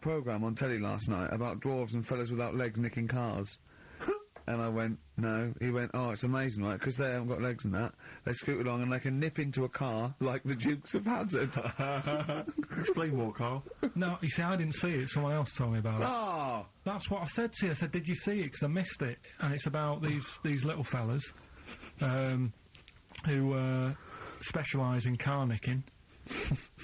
programme on telly last night about dwarves and fellas without legs nicking cars. And I went, no. He went, oh, it's amazing, right? Because they haven't got legs and that. They scoot along and they can nip into a car like the Dukes of Hazzard. Explain more, Carl. No, you see, I didn't see it. Someone else told me about it. Oh! That's what I said to you. I said, did you see it? Because I missed it. And it's about these little fellas, who, specialise in car nicking.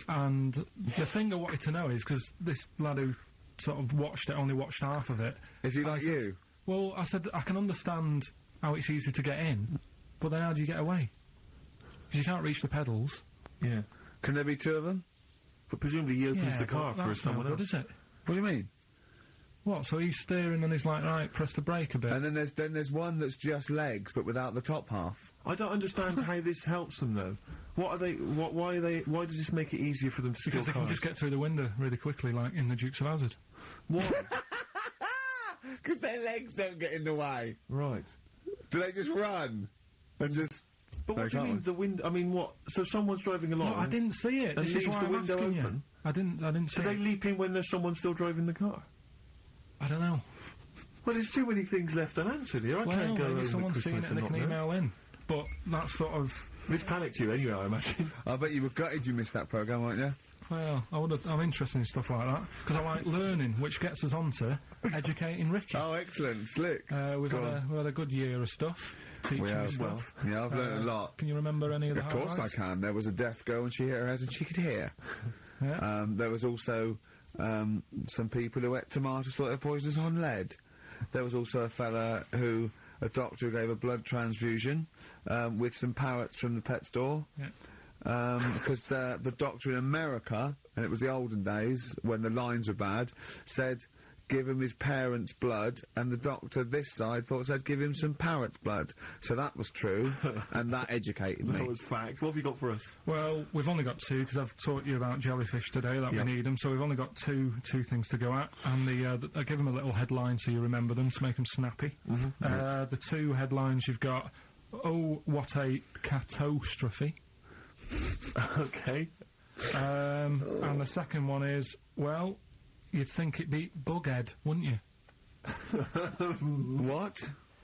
And the thing I wanted to know is, because this lad who sort of only watched half of it. Is he like you? Well, I said, I can understand how it's easy to get in, but then how do you get away? Because you can't reach the pedals. Yeah. Can there be two of them? But presumably he opens the car for someone else. Is it? What do you mean? What, so he's steering and he's like, right, press the brake a bit. And then there's one that's just legs, but without the top half. I don't understand how this helps them, though. Why does this make it easier for them to steal Because they can just get through the window really quickly, like in the Dukes of Hazzard. What? Because their legs don't get in the way. Right. Do they just run? And just... But what do you mean, the window? I mean, what? So someone's driving along... No, I didn't see it. And This is leaves why the I'm window asking open? you. I didn't see Do it. they leap in when there's someone still driving the car? I don't know. Well, there's too many things left unanswered here. I can't go maybe home at someone's seen Christmas it and they and can not know. email in. But that's sort of... This panicked you anyway, I imagine. I bet you were gutted you missed that programme, weren't you? Well, I'm interested in stuff like that. Because I like learning, which gets us onto educating Ricky. Oh, excellent. Slick. We've had a good year of stuff. Teaching We have, stuff. Yeah, I've learned a lot. Can you remember any of the Of course I highlights? can. There was a deaf girl and she hit her head and she could hear. Yeah. There was also some people who ate tomatoes thought they were poisonous on lead. There was also a doctor who gave a blood transfusion with some parrots from the pet store. Yeah. Because the doctor in America, and it was the olden days when the lines were bad, said give him his parents' blood, and the doctor this side thought said give him some parrot's blood. So that was true, and that educated me. That was fact. What have you got for us? Well, we've only got two, because I've taught you about jellyfish today, that we need them, so we've only got two things to go at, and I give them a little headline so you remember them, to make them snappy. The two headlines you've got, oh, what a catastrophe. Okay. And the second one is, well, you'd think it beat Bughead, wouldn't you? What?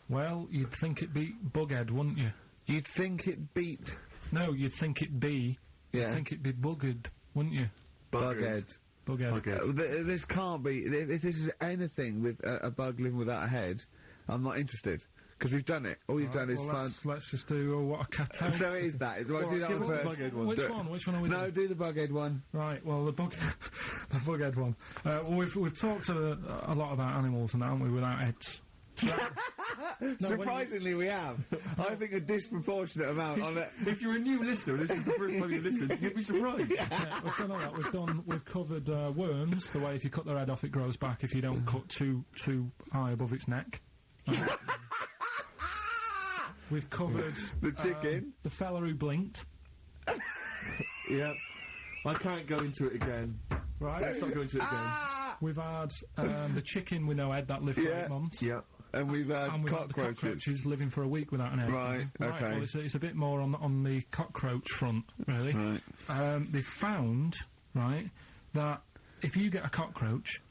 Well, you'd think it beat Bughead, wouldn't you? You'd think it beat... No, you'd think it be... Yeah. You'd think it'd be Buggered, wouldn't you? Bughead. Bughead. This can't be... If this is anything with a bug living without a head, I'm not interested. Because we've done it. All you've done is let's just do, oh, what a catastrophe. So it is that. Do that give one us the first. Bughead one. Which one are we doing? No, do the Bughead one. Right, well, the Bughead one. Well, we've talked a lot about animals and that, haven't we, without heads. Surprisingly, we have. I think a disproportionate amount on it. If you're a new listener and this is the first time you've listened, you'd be surprised. Yeah, we've done all that. We've covered worms, the way if you cut their head off it grows back if you don't cut too high above its neck. We've covered the chicken, the fella who blinked. Yeah, I can't go into it again. Right, let's not go into it again. We've had the chicken with no head that lived for 8 months. Yeah, and we've had and we've had the cockroaches living for a week without an head. Right, okay. Well, it's a bit more on the cockroach front, really. Right. They've found, right, that if you get a cockroach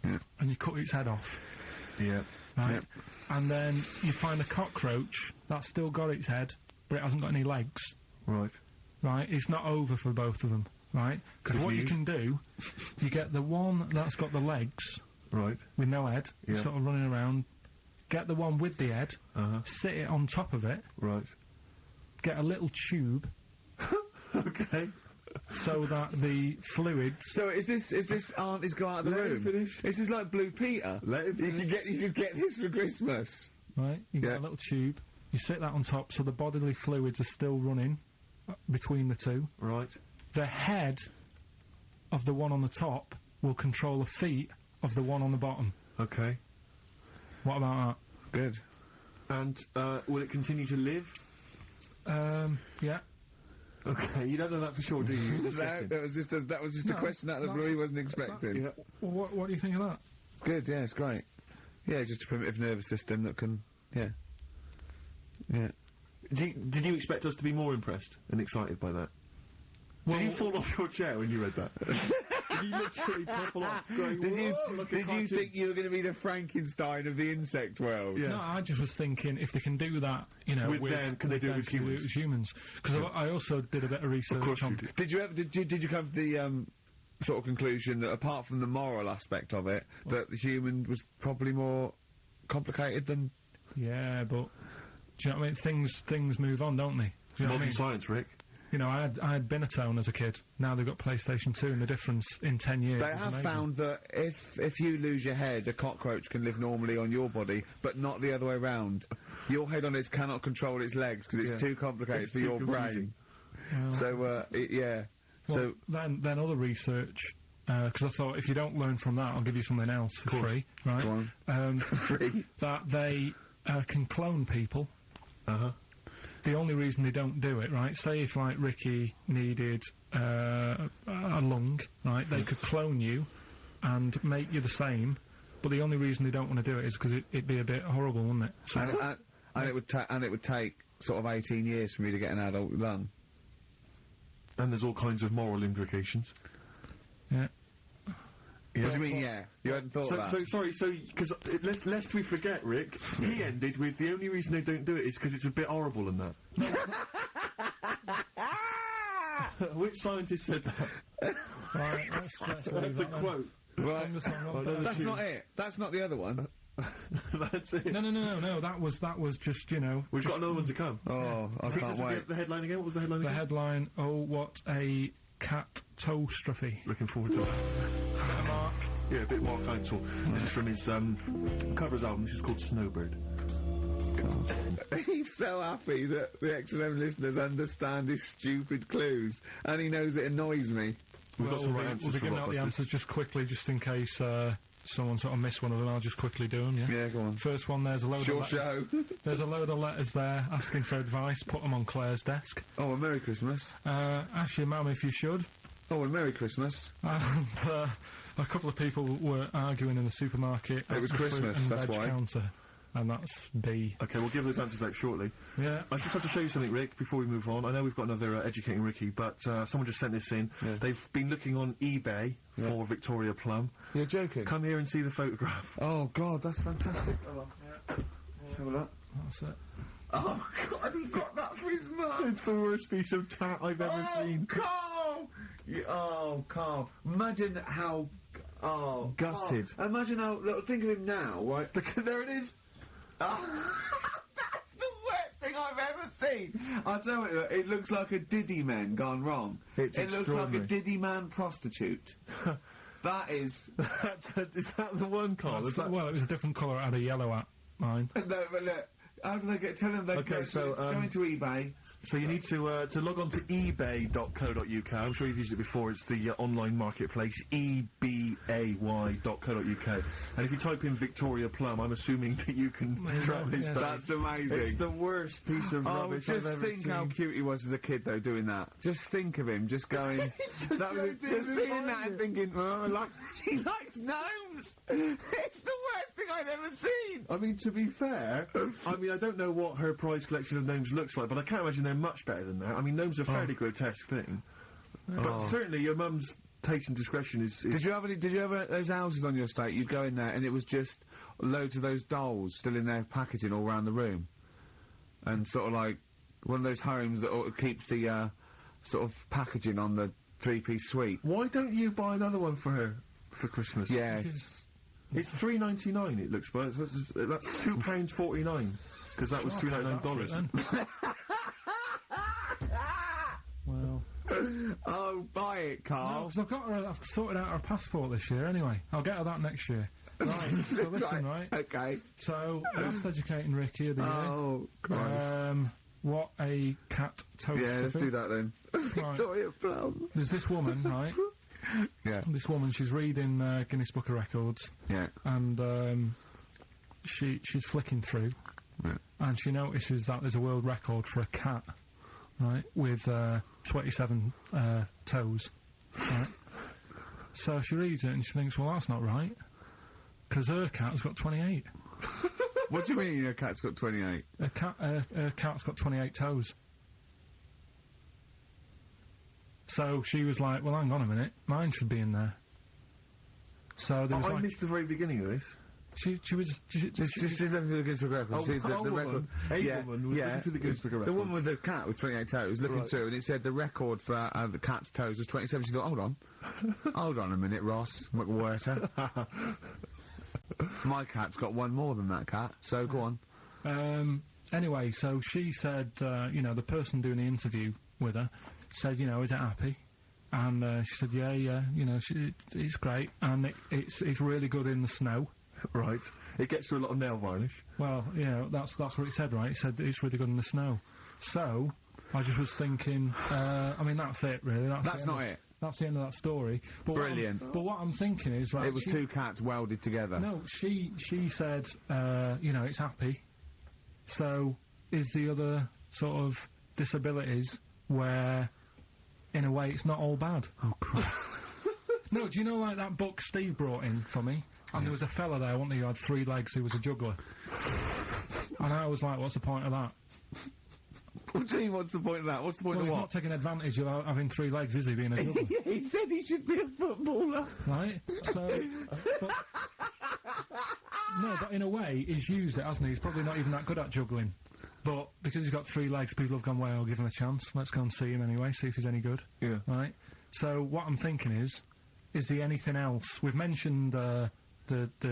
and you cut its head off, right, and then you find a cockroach that's still got its head, but it hasn't got any legs. Right. Right, it's not over for both of them, right? Because what you can do, you get the one that's got the legs, right, with no head, sort of running around, get the one with the head, sit it on top of it, right, get a little tube, okay, so that the fluids... So is this aunt is go out of the room? Finish. This is like Blue Peter. Let him finish. You could get this for Christmas. Right, you get a little tube, you sit that on top so the bodily fluids are still running between the two. Right. The head of the one on the top will control the feet of the one on the bottom. Okay. What about that? Good. And, will it continue to live? Yeah. Okay, you don't know that for sure, do you? That was just a question out of the blue he wasn't expecting. Well, what do you think of that? Good, yeah, it's great. Yeah, just a primitive nervous system that can, yeah. Did you expect us to be more impressed and excited by that? Well, did you fall off your chair when you read that? you literally topple off. Going, Did you "Whoa, look at did you cartoon." think you were going to be the Frankenstein of the insect world? Yeah. No, I just was thinking if they can do that, you know, With them, can they do it with can humans? humans? Because I also did a bit of research course on. you did. Did you ever did you come to the sort of conclusion that apart from the moral aspect of it, that the human was probably more complicated than? Yeah, but do you know what I mean? Things move on, don't they? Do you know what I Modern mean? science, Rick. You know, I had Binatone as a kid. Now they've got PlayStation 2, and the difference in 10 years They is have amazing. found that if you lose your head, a cockroach can live normally on your body, but not the other way round. Your head on it cannot control its legs because it's Yeah. too complicated It's for too your confusing. brain. So yeah. Well, then other research, because I thought if you don't learn from that, I'll give you something else for free, right? Go on. Free. That they can clone people. Uh-huh. The only reason they don't do it, right? Say if like Ricky needed a lung, right? They could clone you and make you the same. But the only reason they don't want to do it is because it'd be a bit horrible, wouldn't it? So And it would take sort of 18 years for me to get an adult lung. And there's all kinds of moral implications. yeah. What do you mean? Yeah, you hadn't thought of that. So because lest we forget, Rick, he ended with the only reason they don't do it is because it's a bit horrible and that. Which scientist said that? Right, let's leave That's a that then. quote. Right. Focus on what no, that- That's not it. That's not the other one. That's it. No. That was just, you know, We've got another one to come. Oh, I Teach can't us wait. the headline again. What was the headline the again? headline. Oh, what a catastrophe. Looking forward to it. Mark. Yeah, a bit Mark Heinzel. This is from his covers album. This is called Snowbird. He's so happy that the XFM listeners understand his stupid clues, and he knows it annoys me. We've got some right We'll answers be for giving out the Blockbusters. answers just quickly, just in case someone sort of missed one of them. I'll just quickly do them, yeah? Yeah, go on. First one, there's a load Sure of letters. show. There's a load of letters there asking for advice. Put them on Claire's desk. Oh, and Merry Christmas. Ask your mum if you should. Oh, and Merry Christmas. And a couple of people were arguing in the supermarket. It was at the fruit Christmas, and that's veg why. counter. And that's B. Okay, we'll give those answers out shortly. Yeah. I just have to show you something, Rick, before we move on. I know we've got another Educating Ricky, but someone just sent this in. Yeah. They've been looking on eBay for Victoria Plum. You're joking? Come here and see the photograph. Oh, God, that's fantastic. Have a look. That's it. Oh, God, he got that for his mum. It's the worst piece of tat I've ever seen. Carl! Carl. Imagine how... Oh, Gutted. Carl. Imagine how... Look, think of him now, right? There it is. That's the worst thing I've ever seen. I'll tell you, it looks like a Diddy man gone wrong. It's it looks like a extraordinary. Diddy man prostitute. That is... Is that the one, Carl? Is that... Well, it was a different colour. It had a yellow at mine. No, but look, how do they get... Tell them they Okay, go, so, go into eBay. So you need to log on to ebay.co.uk. I'm sure you've used it before. It's the online marketplace, ebay.co.uk. And if you type in Victoria Plum, I'm assuming that you can track this yeah. down. That's amazing. It's the worst piece of Oh, rubbish just I've ever think seen. how cute he was as a kid, though, doing that. Just think of him, just going... that was, just seeing that and thinking, oh, like, he likes gnomes! It's the worst thing I've ever seen! I mean, to be fair, I don't know what her prize collection of gnomes looks like, but I can't imagine they're much better than that. I mean, gnomes are a fairly grotesque thing. But certainly your mum's taste and discretion is... Did you ever those houses on your estate, you'd go in there and it was just loads of those dolls still in their packaging all around the room? And sort of like one of those homes that keeps the sort of packaging on the three-piece suite. Why don't you buy another one for her for Christmas? Yeah. It's It's $3.99. It looks, but that's £2.49 because that was $3.99. Well, Oh, buy it, Carl. because I've sorted out her passport this year anyway. I'll get her that next year. Right, so listen, right? Okay. So, last Educating Ricky of the year. Oh, Christ. What a cat toast. Yeah, let's do that then. Victoria Plum. There's this woman, right? Yeah. This woman, she's reading Guinness Book of Records, Yeah. and she's flicking through, Yeah. and she notices that there's a world record for a cat, right, with 27 toes, right? So she reads it and she thinks, well, that's not right, because her cat's got 28. What do you mean your cat's got 28? Her cat's got 28 toes. So she was like, well, hang on a minute, mine should be in there. So there was I like missed the very beginning of this. she was Just looking through the Guinness Book of Records. Oh, Sees a woman was looking through the Guinness Book of The Records. woman with the cat with 28 toes looking Right. through, and it said the record for the cat's toes was 27. She thought, hold on. Hold on a minute, Ross McWhirter. My cat's got one more than that cat, so go on. Anyway, so she said, you know, the person doing the interview with her said, you know, is it happy? And she said, yeah, you know, it's great, and it's really good in the snow. Right. It gets through a lot of nail varnish. Well, you know, that's what it said, right? It said it's really good in the snow. So, I just was thinking, I mean, that's it, really. That's not it. That's the end of that story. But Brilliant. But what I'm thinking is, right... It was two cats welded together. No, she said, you know, it's happy. So, is the other sort of disabilities where, in a way, it's not all bad? Oh, Christ. No, do you know, like, that book Steve brought in for me? And there was a fella there, wasn't there, who had 3 legs, who was a juggler. And I was like, what's the point of that? What do you mean, what's the point of that? What's the point Well, of he's what? not taking advantage of having 3 legs, is he, being a juggler? Yeah, he said he should be a footballer. Right? So, but, no, but in a way, he's used it, hasn't he? He's probably not even that good at juggling. But because he's got 3 legs, people have gone, well, I'll give him a chance. Let's go and see him anyway, see if he's any good. Yeah. Right? So what I'm thinking is he anything else? We've mentioned the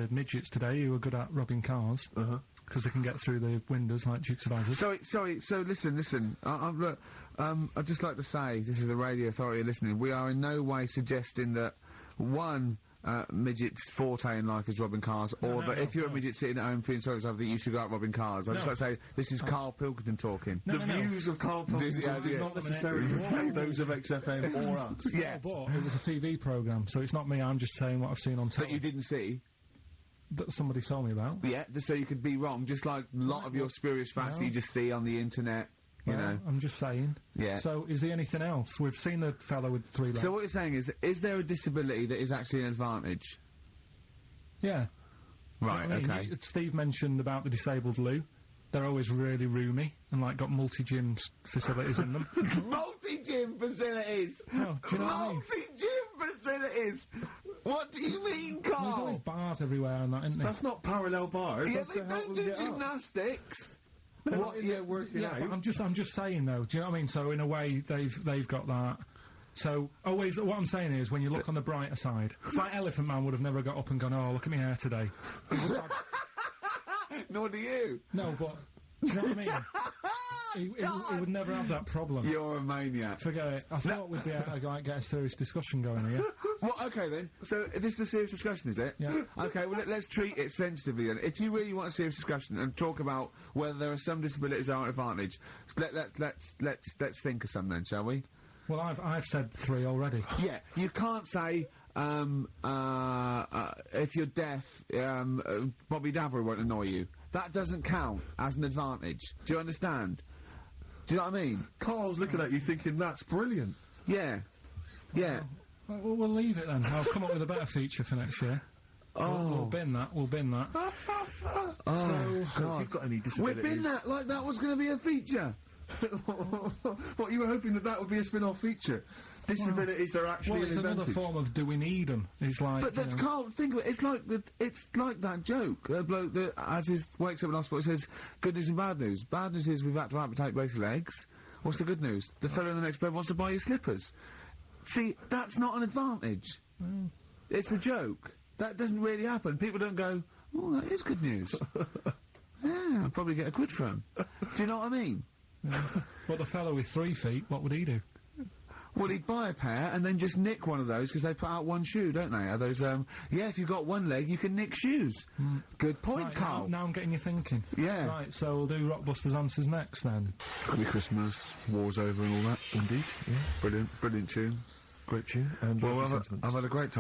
midgets today who are good at robbing cars. Uh-huh. Because they can get through the windows like Dukes of Hazzard. Sorry, so listen. Look, I'd just like to say, this is the Radio Authority listening, we are in no way suggesting that one midget's forte in life is robbing cars, or that if you're a midget sitting at home feeling sorry for yourself, that you should go out robbing cars. I'd just like to say, this is Carl Pilkington talking. The views of Carl Pilkington do not necessarily reflect those of XFM or us. Yeah. But it was a TV programme, so it's not me, I'm just saying what I've seen on That telly. you didn't see. That somebody told me about. Yeah, just so you could be wrong, just like a lot of your spurious facts that you just see on the internet, you Well, know. I'm just saying. Yeah. So, is there anything else? We've seen the fellow with 3 legs. So what you're saying is there a disability that is actually an advantage? Yeah. Right, You know what I okay. mean? Steve mentioned about the disabled loo. They're always really roomy and, like, got multi-gym facilities in them. Multi-gym facilities! Oh, do you know what I mean? Multi-gym facilities! What do you mean, Carl? There's always bars everywhere and that, isn't there? That's not parallel bars. Yeah, That's they to help don't them do get up. gymnastics. They're not in there working Yeah, out. but I'm just saying though. Do you know what I mean? So in a way, they've got that. So always, what I'm saying is, when you look on the brighter side, it's like Elephant Man would have never got up and gone, "Oh, look at my hair today." Nor do you. No, but do you know what I mean? He would never have that problem. You're a maniac. Forget it. I thought we'd be able to like, get a serious discussion going here. Well, okay then. So this is a serious discussion, is it? Yeah. Okay. Well, let's treat it sensitively then. If you really want a serious discussion and talk about whether there are some disabilities that are an advantage, let's think of some then, shall we? Well, I've said 3 already. Yeah. You can't say if you're deaf, Bobby Davery won't annoy you. That doesn't count as an advantage. Do you understand? Do you know what I mean? Carl's looking at you thinking, that's brilliant. Yeah. Yeah. Well, we'll leave it then. I'll come up with a better feature for next year. We'll bin that. We'll bin that. Oh, So if you've got any We've disabilities... been that like that was going to be a feature. What, you were hoping that would be a spin-off feature? Disabilities are actually Well, an it's another advantage. form of do we need them? It's like, But that's Carl. Think of it. It's like that joke. A bloke that wakes up in hospital says, "Good news and bad news. Bad news is we've had to amputate both your legs. What's the good news? The fellow in the next bed wants to buy you slippers." See, that's not an advantage. It's a joke. That doesn't really happen. People don't go, "Oh, that is good news." Yeah, I'll probably get a quid from him. Do you know what I mean? But the fellow with 3 feet, what would he do? Well, he'd buy a pair and then just nick one of those because they put out one shoe, don't they? Are those, yeah, if you've got one leg, you can nick shoes. Good point, Right, Carl. now I'm getting you thinking. Yeah. Right, so we'll do Rockbusters Answers next then. Happy Christmas, war's over and all that. Indeed, yeah. Brilliant tune. Great tune. And Well, lovely I've sentiments. had a great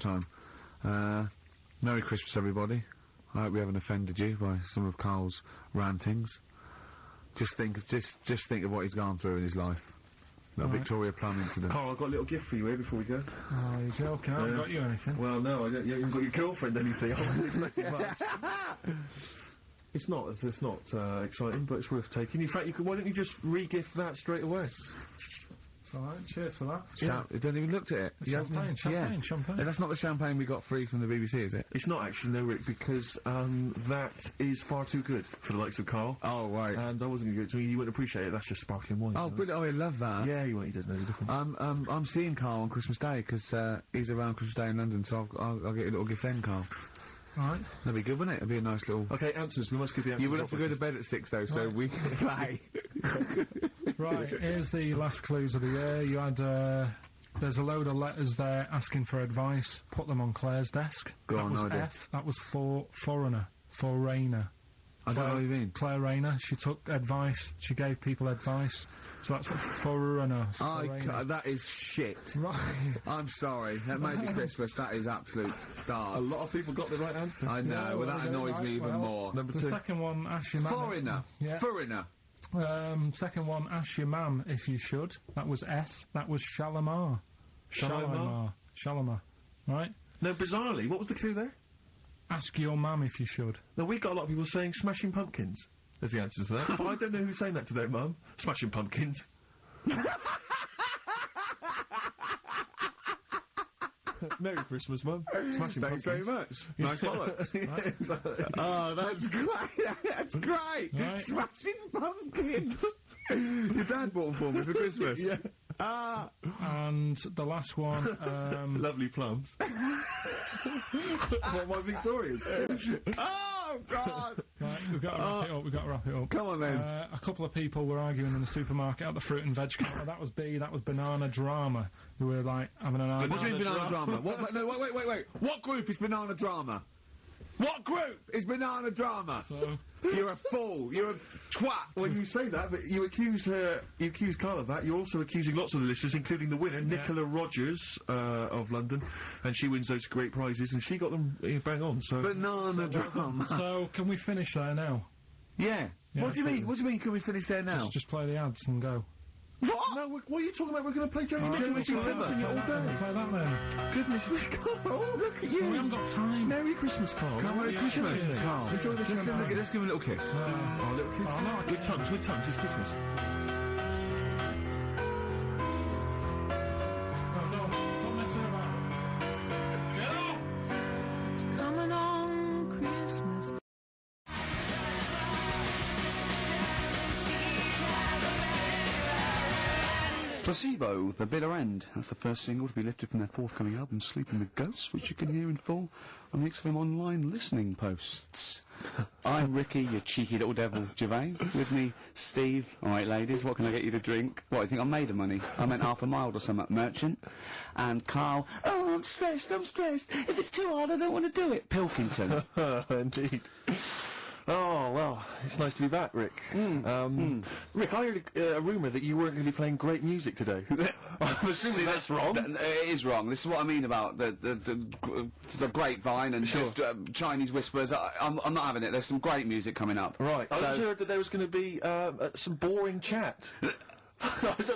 time. Merry Christmas, everybody. I hope we haven't offended you by some of Carl's rantings. Just think of what he's gone through in his life. That Right. Victoria Plum incident. Carl, I've got a little gift for you here before we go. Oh, you're joking. I haven't got you anything. Well, no, you haven't got your girlfriend anything. I wasn't expecting much. It's not exciting, but it's worth taking. In fact, why don't you just re-gift that straight away? It's alright. Cheers for that. It don't even looked at it. It's He hasn't- champagne. And that's not the champagne we got free from the BBC, is it? It's not actually, no, Rick, because that is far too good for the likes of Carl. Oh, right. And I wasn't going to give it to you. You wouldn't appreciate it. That's just sparkling wine. Oh, brilliant. Oh, I love that. Yeah, he doesn't know the difference. I'm seeing Carl on Christmas Day, because he's around Christmas Day in London, so I'll get a little gift then, Carl. Alright. That'd be good, wouldn't it? It'd be a nice little... Okay, answers. We must give the answers. You would have to go to bed at 6, though, so we can play. Right, here's the last clues of the year. You had, there's a load of letters there asking for advice. Put them on Claire's desk. Go that on, was no idea. F. That was for foreigner. For Rayner. I don't know what you mean. Claire Rayner. She took advice. She gave people advice. So that's a foreigner. That is shit. Right. I'm sorry. That may be Christmas. That is absolute dart. A lot of people got the right answer. I know. Well, that annoys me even more. Number The 2. second one, ask your mum. Foreigner. Yeah. Foreigner. Second one, ask your mum if you should. That was S. That was Shalimar. Shalimar? Shalimar. Right? No, bizarrely, what was the clue there? Ask your mum if you should. No, we got a lot of people saying Smashing Pumpkins as the answer to that. But I don't know who's saying that to their mum. Smashing Pumpkins. Merry Christmas, Mum. Smashing Thanks very Pumpkins. much. Nice bollocks. Oh, that's great. That's great. Right. Smashing Pumpkins. Your dad bought them for me for Christmas. Yeah. Ah. And the last one, Lovely plums. What, my Victorias? Oh, God. right, we've got to wrap it up. We've got to wrap it up. Come on, then. A couple of people were arguing in the supermarket at the fruit and veg counter. That was B. That was banana drama. They were like having an argument. What do you mean banana drama? What, no, wait. What group is banana drama? What group is banana drama? So, You're a fool. You're a twat. When you say that, but you accuse Carl of that, you're also accusing lots of the listeners, including the winner, Nicola Rogers, of London, and she wins those great prizes, and she got them bang on, so... Banana drama. so can we finish there now? Yeah. What do you so- mean? What do you mean? Can we finish there now? Just play the ads and go. What? No, what are you talking about? We're going to play Jeremy Alright, Nicholas we'll play and that sing it all then. day. Play that then. Goodness me, Carl, look at We you. haven't got time. Merry Christmas, Carl. Merry Yeah, Christmas, yeah. Carl. Enjoy the champagne. Let's give him a little kiss. Oh, little kiss. Oh, no, I with tongues, it's Christmas. No, don't. Stop messing about. Get up! It's coming on Christmas. Placebo, The Bitter End. That's the first single to be lifted from their forthcoming album, Sleeping with Ghosts, which you can hear in full on the XFM online listening posts. I'm Ricky, you cheeky little devil, Gervais. With me, Steve. All right, ladies, what can I get you to drink? What, you think I'm made of money? I meant half a mile or something, merchant. And Carl, oh, I'm stressed. If it's too hard, I don't want to do it. Pilkington. Indeed. Oh, well, it's nice to be back, Rick. Rick, I heard a rumour that you weren't going to be playing great music today. I'm assuming that's wrong. It is wrong. This is what I mean about the grapevine and just Chinese whispers. I'm not having it. There's some great music coming up. Right. I So- just heard that there was going to be some boring chat.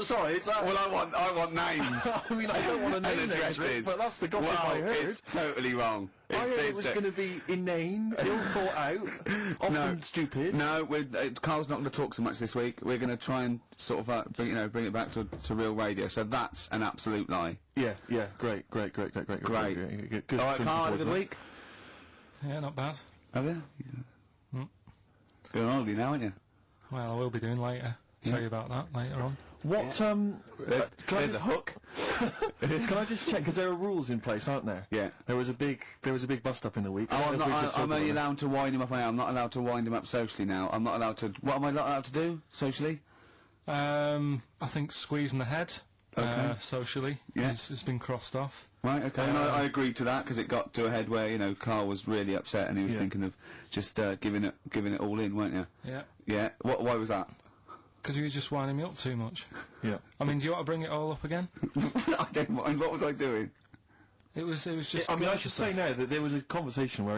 Sorry, it's Well, I want names. I mean, I don't want to name and names, Rick, addresses. but that's the gossip Well, I heard. it's totally wrong. I heard it was going to be inane, ill thought out, often stupid. No, Carl's not going to talk so much this week. We're going to try and sort of bring it back to real radio. So that's an absolute lie. Yeah, great. Good. All right, Soon Carl, looking had a forward good to week. Yeah, not bad. Have you? Mm. Going on holiday now, aren't you? Well, I will be doing later. Tell you about that later on. What, There's a hook. Can I just check, because there are rules in place, aren't there? Yeah. There was a big bust-up in the week. Oh, I'm only allowed to wind him up. I'm not allowed to wind him up socially now. I'm not allowed to. What am I not allowed to do socially? I think squeezing the head, Okay. socially, Yeah. has been crossed off. Right, okay, and I agreed to that because it got to a head where, Carl was really upset and he was Yeah. thinking of just giving it all in, weren't you? Yeah. Yeah. Why was that? Because you were just winding me up too much. Yeah. I mean, do you want to bring it all up again? I don't mind. What was I doing? It was just... I mean, I glacier should stuff. say now that there was a conversation where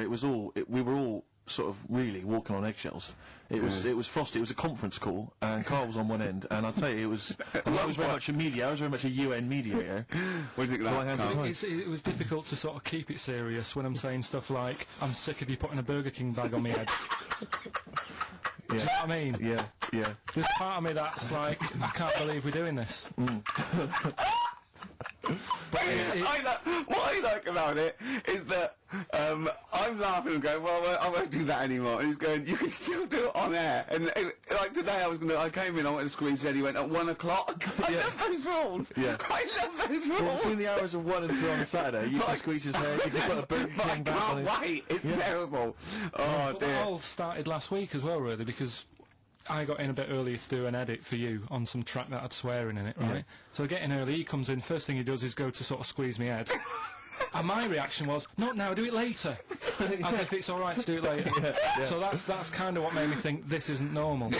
we were all sort of really walking on eggshells. It was frosty. It was a conference call, and Carl was on one end, and I'll tell you, it was. I was very much a mediator. I was very much a UN mediator. What do you think of So I that, handled Carl? it. It was difficult to sort of keep it serious when I'm saying stuff like, I'm sick of you putting a Burger King bag on my head. Do you know what I mean? Yeah, yeah. There's part of me that's like, I can't believe we're doing this. But What I like about it is that I'm laughing and going, well, I won't do that anymore. And he's going, you can still do it on air. And like today, I came in, I went to squeeze said he went at 1 o'clock. I love those rules. Yeah. I love those Well, rules. between the hours of 1 and 3 on a Saturday, you can squeeze his head, you can put a Burger But I King back on can't his... wait. It's terrible. Oh But dear. that all started last week as well, really, because I got in a bit earlier to do an edit for you on some track that had swearing in it, right? So I get in early, he comes in, first thing he does is go to sort of squeeze me head. And my reaction was, not now, do it later. As if it's alright to do it later. So that's kind of what made me think this isn't normal.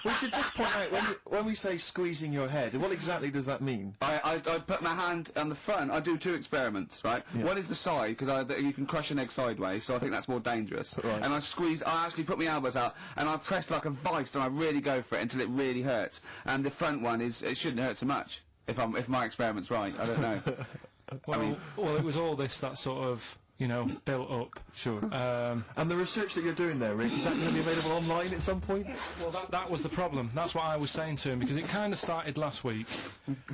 We should just point out, when we say squeezing your head, what exactly does that mean? I put my hand on the front. I do 2 experiments, right? Yeah. One is the side, because you can crush an egg sideways, so I think that's more dangerous. Right. And I actually put my elbows out, and I press like a vice, and I really go for it until it really hurts. And the front one it shouldn't hurt so much, if my experiment's right. I don't know. Well, it was all this that sort of, you know, built up. Sure. And the research that you're doing there, Rick, is that going to be available online at some point? Well, that was the problem. That's what I was saying to him, because it kind of started last week.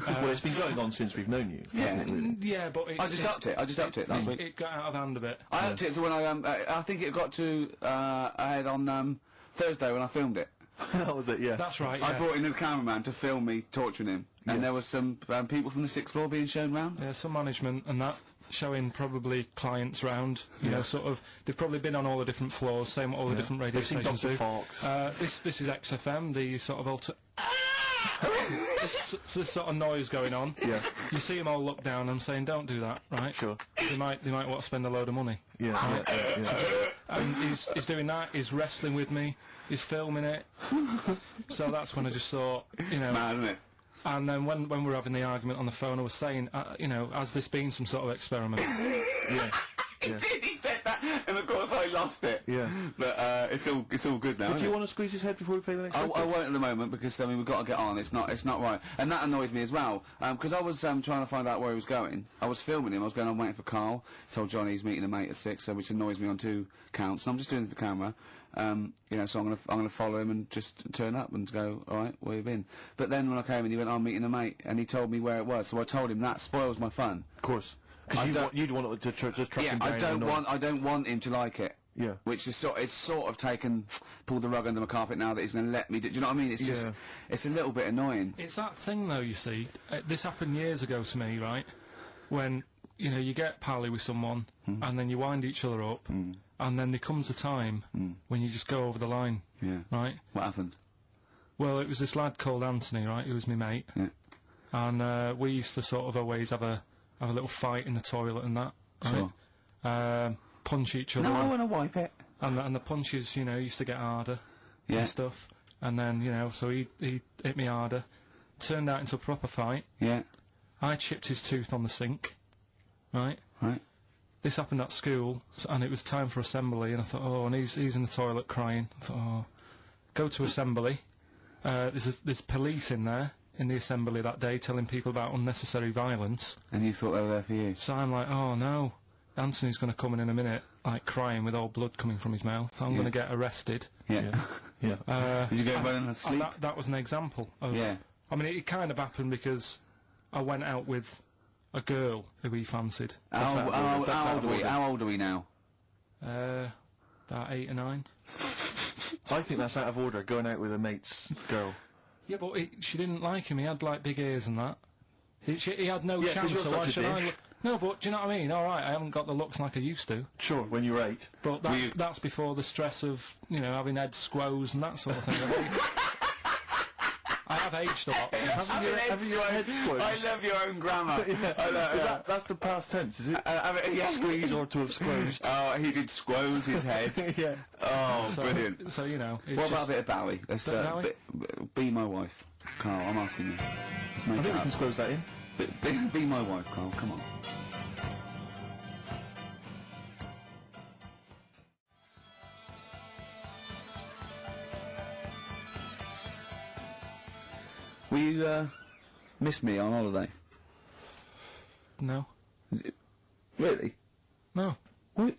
Well, it's been going on since we've known you, hasn't it, really? Yeah, but I just upped it last week. It got out of hand a bit. I upped it to when I think it got to, I had on, Thursday when I filmed it. That was it, yeah. That's right, I yeah. brought in a cameraman to film me torturing him. And there was some people from the 6th floor being shown round. Yeah, some management and that, showing probably clients round, you know, sort of, they've probably been on all the different floors, saying what all the different radio They've seen stations Dr. do. Fox. This is XFM, the sort of this sort of noise going on. Yeah. You see them all look down and saying, don't do that, right? Sure. They might want to spend a load of money. Yeah, yeah. And he's doing that, he's wrestling with me, he's filming it. So that's when I just thought, you know... Mad, isn't it? And then when we were having the argument on the phone, I was saying, you know, has this been some sort of experiment? Yeah. He did, he said that, and of course I lost it. Yeah. But it's all good now. Do you want to squeeze his head before we play the next I record? won't at the moment because we've got to get on. It's not right, and that annoyed me as well because I was trying to find out where he was going. I was filming him. I was going. I'm waiting for Carl. Told Johnny he's meeting a mate at 6, which annoys me on 2 counts. And I'm just doing it to the camera. You know, so I'm gonna follow him and just turn up and go. All right, where you been? But then when I came in, he went, I'm meeting a mate, and he told me where it was. So I told him that spoils my fun. Of course. Because you'd want to just track him down. I don't want him to like it. Yeah. Which is it's sort of pulled the rug under my carpet now that he's going to let me do. Do you know what I mean? It's just, it's a little bit annoying. It's that thing, though, you see. This happened years ago to me, right? When, you know, you get pally with someone, and then you wind each other up, and then there comes a time when you just go over the line, Yeah. right? What happened? Well, it was this lad called Anthony, right, who was my mate, Yeah. and we used to sort of always have a little fight in the toilet and that, right? Sure. Punch each other. No, I want to wipe it. And the punches, you know, used to get harder Yeah. and stuff. And then, you know, so he hit me harder. Turned out into a proper fight. Yeah. I chipped his tooth on the sink. Right? Right. This happened at school, and it was time for assembly, and I thought, oh, and he's in the toilet crying. I thought, oh. Go to assembly. There's police in there, in the assembly that day, telling people about unnecessary violence. And you thought they were there for you? So I'm like, oh, no. Anthony's going to come in a minute, like, crying with all blood coming from his mouth. So I'm going to get arrested. Yeah. Yeah. Did you go running and sleep? And that was an example of... Yeah. I mean, it kind of happened because I went out with a girl who he fancied. How old are we now? About 8 or 9. I think that's out of order, going out with a mate's girl. Yeah, but she didn't like him. He had, like, big ears and that. He had no Yeah, 'cause chance, you're so why such a should I dick. look... No, but do you know what I mean? All right, I haven't got the looks like I used to. Sure, when you were 8. But that's before the stress of, you know, having head squoze and that sort of thing. I have aged a lot. Haven't you head squoze? I love your own grammar. I love, That's the past tense, is it? yeah. Squeeze or to have squozed. Oh, he did squoze his head. Yeah. Oh, So, brilliant. So, you know... What about a bit of Bowie? Let's Bit of Bowie? be my wife, Carl. I'm asking you. Let's make I it think we up. can squoze that in. Be my wife, Carl. Come on. Will you miss me on holiday? No. Really? No. What?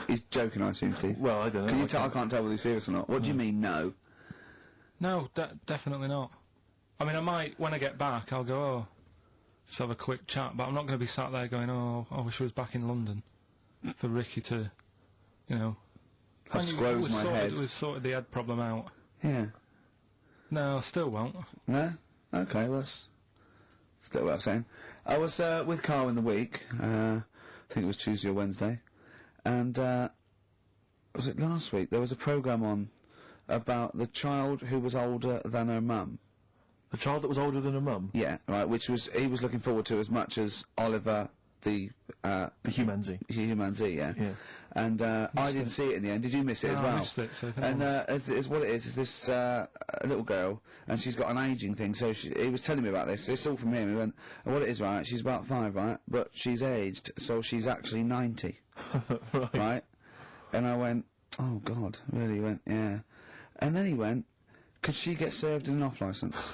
He's joking, I assume, Steve. Well, I don't know. Can you tell? I can't tell whether he's serious or not. What do you mean, no? No, definitely not. I mean, I might, when I get back, I'll go, oh, just have a quick chat, but I'm not going to be sat there going, oh, I wish I was back in London for Ricky to, you know... I've squoze my head. We've sorted the head problem out. Yeah. No, I still won't. No? Okay, well, that's still what I'm saying. I was with Carl in the week, I think it was Tuesday or Wednesday, and was it last week? There was a programme on about the child who was older than her mum. A child that was older than her mum? Yeah, right, which he was looking forward to as much as Oliver, the Humanzee. Humanzee, yeah. Yeah. And I didn't see it in the end. Did you miss it as No, well? I missed it, so if And anyone's- it's what it is this little girl, and she's got an ageing thing. So he was telling me about this. It's all from him. He went, what it is, right? She's about 5, right? But she's aged, so she's actually 90, right? And I went, oh God, really? He went, yeah. And then he went, could she get served in an off licence?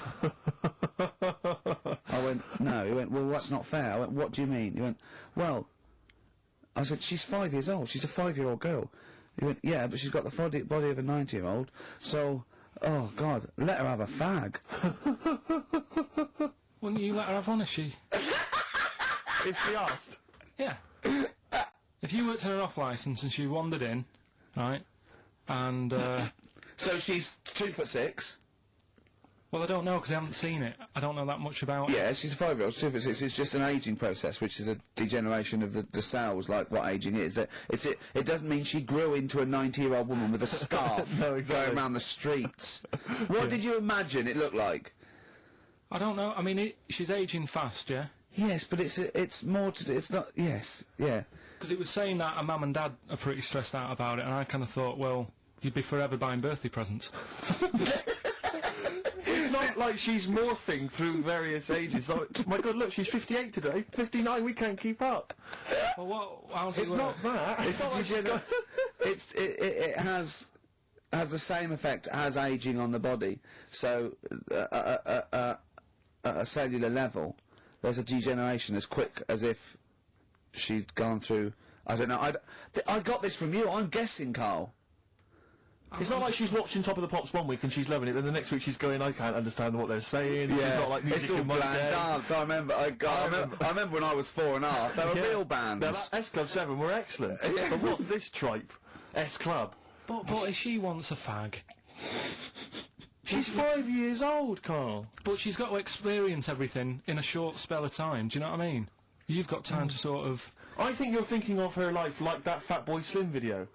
I went, no. He went, well, that's not fair. I went, what do you mean? He went, well, I said, she's 5 years old. She's a 5-year-old girl. He went, yeah, but she's got the body of a 90-year-old. So, oh God, let her have a fag. Wouldn't you let her have one if she... If she asked. Yeah. If you worked in an off licence and she wandered in, right, and, So she's 2'6". well, I don't know, because I haven't seen it. I don't know that much about it. Yeah, she's a 5-year-old. 2'6". It's just an ageing process, which is a degeneration of the cells, like what ageing is. It doesn't mean she grew into a 90-year-old woman with a scarf No, exactly. going around the streets. What did you imagine it looked like? I don't know. I mean, she's ageing fast, yeah? Yes, but it's more to do. It's not. Yes, yeah. Because it was saying that her mum and dad are pretty stressed out about it, and I kind of thought, well, you'd be forever buying birthday presents. It's not like she's morphing through various ages. Like, my God, look, she's 58 today. 59, we can't keep up. Well, how's it It's work? not that. It's not like she's got... it has the same effect as aging on the body. So at a cellular level, there's a degeneration as quick as if she'd gone through. I don't know. I got this from you. I'm guessing, Carl. It's not like she's watching Top of the Pops one week and she's loving it, then the next week she's going, I can't understand what they're saying. She's not like music it's all in my bland day. dance. I remember. I remember when I was 4 and a half. They were Yeah. real bands. Now, that S Club 7 were excellent. Yeah. But what's this tripe? S Club. But if she wants a fag, She's 5 years old, Carl. but she's got to experience everything in a short spell of time, do you know what I mean? You've got time to sort of... I think you're thinking of her life like that Fatboy Slim video,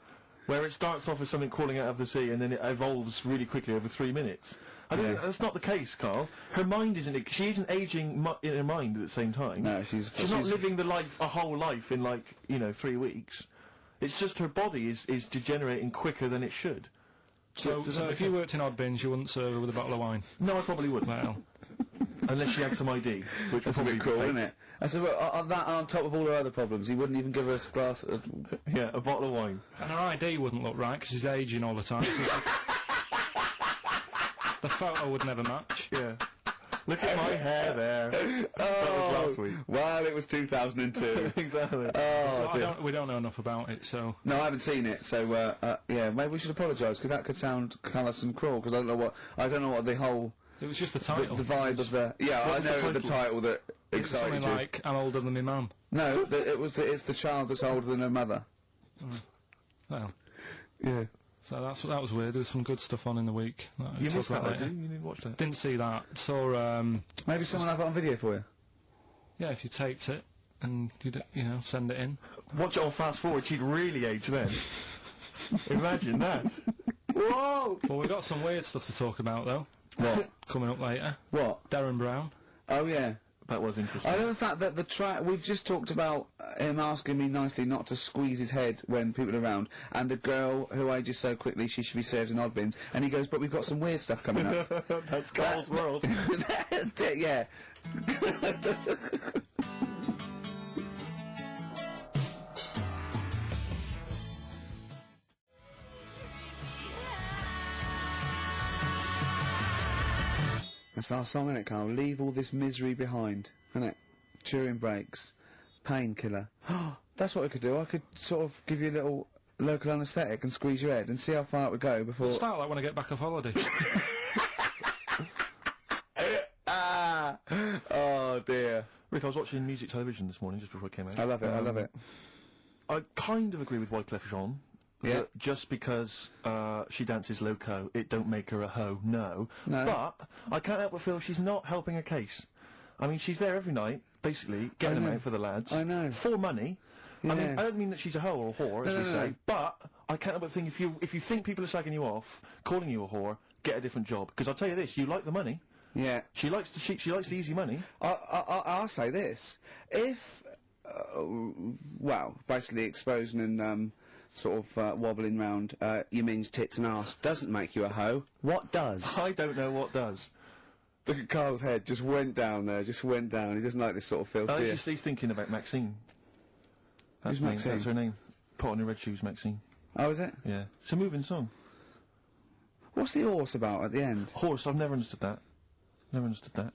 where it starts off as something crawling out of the sea and then it evolves really quickly over 3 minutes. I don't think that's not the case, Carl. Her mind isn't... She isn't aging in her mind at the same time. No, she's not living a whole life in, like, 3 weeks. It's just her body is degenerating quicker than it should. So if you worked in Odd Bins, you wouldn't serve her with a bottle of wine? No, I probably wouldn't. Well, Unless she had some ID, which That's would a probably bit cruel, be fake. isn't it? And so on that, on top of all her other problems, he wouldn't even give her a glass of... Yeah, a bottle of wine. and her ID wouldn't look right, because she's aging all the time. The photo would never match. Yeah. Look at my hair there. That was last week. Well, it was 2002. Exactly. Oh, dear. We don't know enough about it, so... No, I haven't seen it, so, yeah, maybe we should apologise, because that could sound callous and cruel, because I don't know what the whole... It was just the The, title. the vibe of the... Yeah, I was the know the title? title that It was excited something you. like, I'm older than my mum. No, it's the child that's older than her mother. Well, Yeah. so that was weird. There was some good stuff on in the week. that I'll You talk missed that, about did later. you? You didn't watch that. Didn't see that. Saw, Maybe someone have it on video for you. yeah, if you taped it and you send it in. Watch it on fast forward, she'd really age then. Imagine that. Whoa! Well, we've got some weird stuff to talk about though. What? Coming up later. What? Darren Brown. Oh, yeah. That was interesting. I know the fact that the track, we've just talked about him asking me nicely not to squeeze his head when people are around, and a girl who ages so quickly she should be served in odd bins, and he goes, but we've got some weird stuff coming up. That's Carl's world. Yeah. That's our song, innit, Carl? Leave all this misery behind, innit? Turing breaks. Painkiller. That's what I could do. I could sort of give you a little local anaesthetic and squeeze your head and see how far it would go before... Start like when I get back off holiday. Oh, dear. Rick, I was watching music television this morning just before it came out. I love it, I love it. I kind of agree with Wyclef Jean. Yeah. That just because she dances loco, it don't make her a hoe. No. But I can't help but feel she's not helping her case. I mean, she's there every night, basically, getting them out for the lads. I know. For money. Yeah. I mean, I don't mean that she's a hoe or a whore, as we say, but I can't help but think if you think people are slagging you off, calling you a whore, get a different job. Because I'll tell you this, you like the money. Yeah. She likes the easy money. I'll say this. If, well, basically exposing and, sort of, wobbling round, your minge tits and arse doesn't make you a hoe, what does? I don't know what does. Look at Carl's head, just went down there, just went down. He doesn't like this sort of filth, do you? He's thinking about Maxine. That's Who's Maxine? That's her name. Put on your red shoes, Maxine. Oh, is it? Yeah. It's a moving song. What's the horse about at the end? Horse, I've never understood that. Never understood that.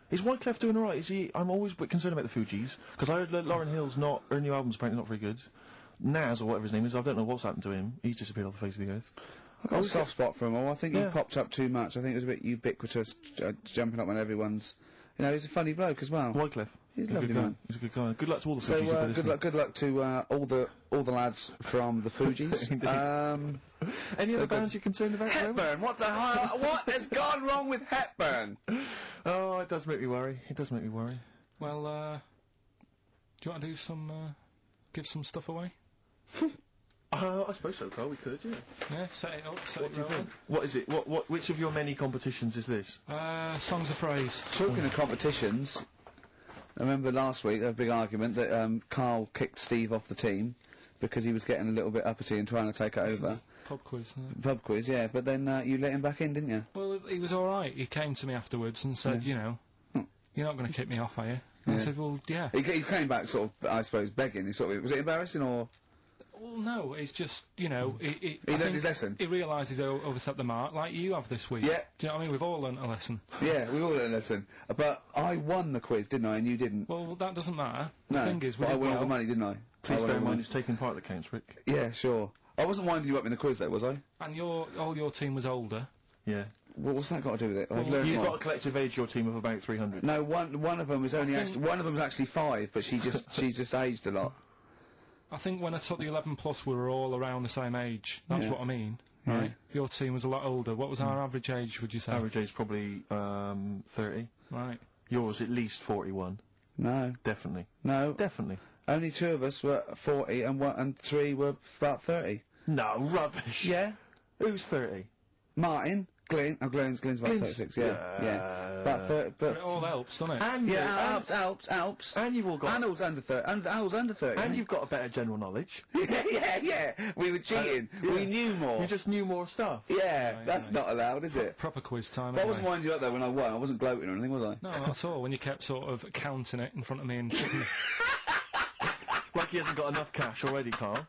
Is Wyclef doing alright? Is he... I'm always a bit concerned about the Fugees, because I heard Lauryn Hill's her new album's apparently not very good. Nas, or whatever his name is, I don't know what's happened to him. He's disappeared off the face of the earth. I've got a soft spot for him all. I think he Yeah. popped up too much. I think it was a bit ubiquitous, jumping up when everyone's... You know, he's a funny bloke as well. Wyclef. He's a a lovely good guy. man. He's a good guy. Good luck to all the So, Fugees. if they're listening. good luck to all the lads from the Fugees. Indeed. Any other bands you're concerned about? Hepburn, what the hell? What has gone wrong with Hepburn? Oh, it does make me worry. It does make me worry. Well, do you want to do some, give some stuff away? I suppose so, Carl. We could, yeah. Yeah, set it up, set What it do you rolling. think? What is it? Which of your many competitions is this? Songs of phrase. Talking of competitions, I remember last week there was a big argument that Carl kicked Steve off the team because he was getting a little bit uppity and trying to take it over. Pub quiz, isn't it? Pub quiz, yeah, but then you let him back in, didn't you? Well, he was alright. He came to me afterwards and said, you know, you're not going to kick me off, are you? And I said, well, yeah. He came back sort of, I suppose, begging. He sort of, was it embarrassing or...? Well, no, it's just, you know... He learned his lesson? He realised he's overstepped the mark, like you have this week. Yeah. Do you know what I mean? We've all learnt a lesson. Yeah, we all learned a lesson. But I won the quiz, didn't I, and you didn't? Well, that doesn't matter. The No, thing is, we but I did won all well. the money, didn't I? Please I won bear all in the mind money. it's taking part that counts, Rick. Yeah, sure. I wasn't winding you up in the quiz, though, was I? And all your team was older. Yeah. What's that got to do with it? I've Well, learned You've more. got a collective age, your team, of about 300. No, one of them was only think- actually, one of them was actually 5, but she's just aged a lot. I think when I took the 11 plus, we were all around the same age. That's Yeah. what I mean, Yeah. right? Your team was a lot older. What was our average age, would you say? Average age probably 30. Right. Yours at least 41. No, Definitely. no. Definitely. Only 2 of us were 40 and 3 were about 30. No, rubbish. Yeah. Who's 30? Martin, Glyn, Glyn's about Glyn's- 36, yeah. About 30, but... It all helps, doesn't it? And Yeah, you, Alps. and you've all got... Arnold's under 30, Arnold's under 30. And you've got a better general knowledge. yeah. We were cheating. yeah. We knew more. You just knew more stuff. Yeah, Right, that's right. not allowed, is it? Proper quiz time, But I wasn't anyway. winding you up though when I won. I wasn't gloating or anything, was I? No, that's all, when you kept sort of counting it in front of me and... Like he hasn't got enough cash already, Carl.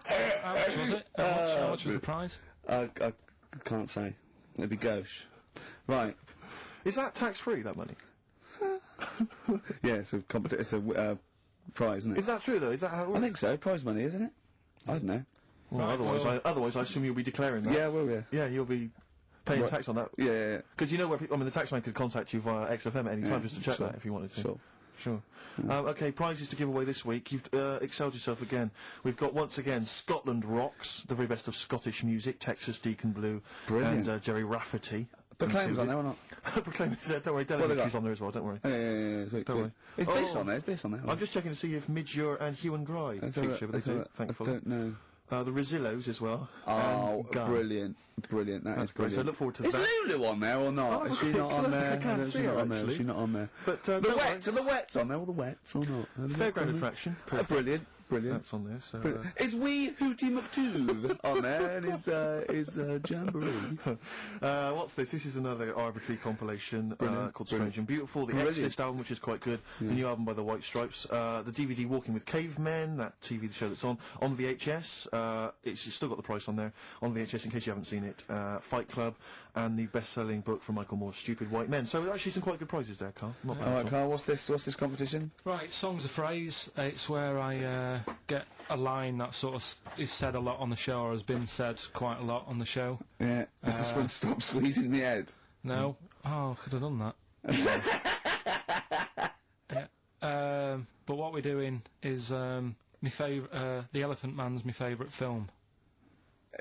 How much was it? How much was the prize? I can't say. It'd be gauche. Right. Is that tax-free, that money? Yeah, it's a prize, isn't it? Is that true, though? Is that how it works? I think so. Prize money, isn't it? I don't know. Well, Right, otherwise I assume you'll be declaring that. Yeah, well, yeah. Yeah, you'll be paying Right. tax on that. Yeah. Because you know where people... I mean, the taxman could contact you via XFM at any time Yeah, just to check sure, that if you wanted to. Sure. Sure. Okay, prizes to give away this week. You've excelled yourself again. We've got, once again, Scotland Rocks, the very best of Scottish music, Texas Deacon Blue, Brilliant. and Jerry Rafferty. Proclaim's on there or not? Proclaim is there, don't worry, they Delegate's got? on there as well, don't worry. Yeah, sweet. Don't worry. It's Biss Oh. on there. It's Biss on there. I'm just checking to see if Midge and Hugh and Gry That's feature, all right, but that's they all do, right. thankfully. I don't know. The Rosillos as well. Oh, and Gun. brilliant. That That's is great, so brilliant. look forward to Is that. Lulu on there or not? Oh, Is she look, not on look, there? I can't Is see she her, not on there? actually. Is she not on there? But, The don't worry. Wets, are the Wets on there? All the Wets or not? Are the Wets on Fairground there? attraction. Brilliant. That's on there, so... Brilliant. Is Wee Hootie McTooth on there and is Jamboree? What's this? This is another arbitrary compilation Brilliant. called Brilliant. Strange and Beautiful. The Brilliant. X-List album, which is quite good. The new album by the White Stripes. The DVD Walking with Cavemen, that TV show that's on VHS. It's still got the price on there. On VHS, in case you haven't seen it. Fight Club, and the best-selling book from Michael Moore's Stupid White Men. So actually some quite good prizes there, Carl. Not bad All at right, all. Carl. What's this competition? Right, Songs of Phrase. It's where I get a line that sort of is said a lot on the show, or has been said quite a lot on the show. Yeah. Is this one stop squeezing the head? No. Oh, could have done that. Yeah. But what we're doing is my favourite. The Elephant Man's my favourite film.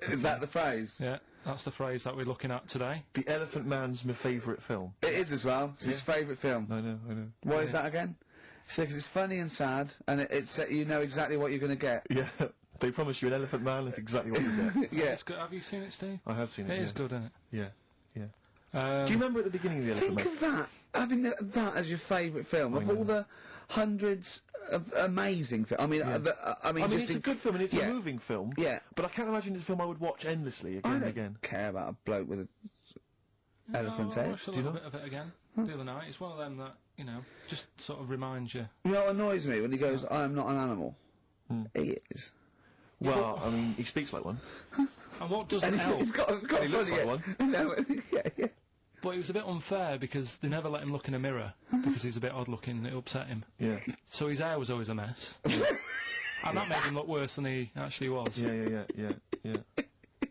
Is that the phrase? Yeah, that's the phrase that we're looking at today. The Elephant Man's my favourite film. It is as well. It's his favourite film. I know. Why is that again? Because it's funny and sad, and it's you know exactly what you're going to get. Yeah. They promise you an Elephant Man, that's exactly what you get. Yeah. It's good. Have you seen it, Steve? I have seen it. It is good, isn't it? Yeah. Um, Do you remember at the beginning of the Elephant Think Man? of that. Having that as your favourite film of know. all the hundreds of amazing films. I mean, I mean, just it's a good film and it's a moving film. Yeah. But I can't imagine it's a film I would watch endlessly I again and don't again. care about a bloke with a elephant's I head. watched a little bit of it again the other night. It's one of them that, you know, just sort of reminds you. You know what annoys me when he goes, "I am not an animal." He is. Well, I mean, he speaks like one. And what doesn't And help, he's got he looks funny like head. No, yeah. but it was a bit unfair because they never let him look in a mirror because he's a bit odd looking. It upset him. Yeah. So his hair was always a mess. And that made him look worse than he actually was. Yeah.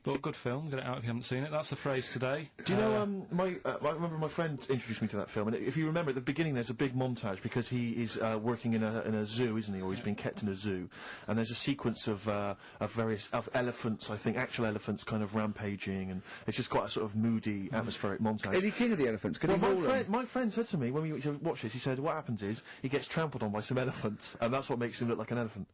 But good film, get it out if you haven't seen it. That's the phrase today. Do you know, I remember my friend introduced me to that film, and if you remember at the beginning there's a big montage because he is working in a zoo, isn't he, or he's being kept in a zoo, and there's a sequence of various elephants, I think, actual elephants kind of rampaging, and it's just quite a sort of moody, atmospheric montage. Is he king of the elephants? Could Well, he rule them? my friend said to me when we went to watch this, he said, what happens is, he gets trampled on by some elephants, and that's what makes him look like an elephant.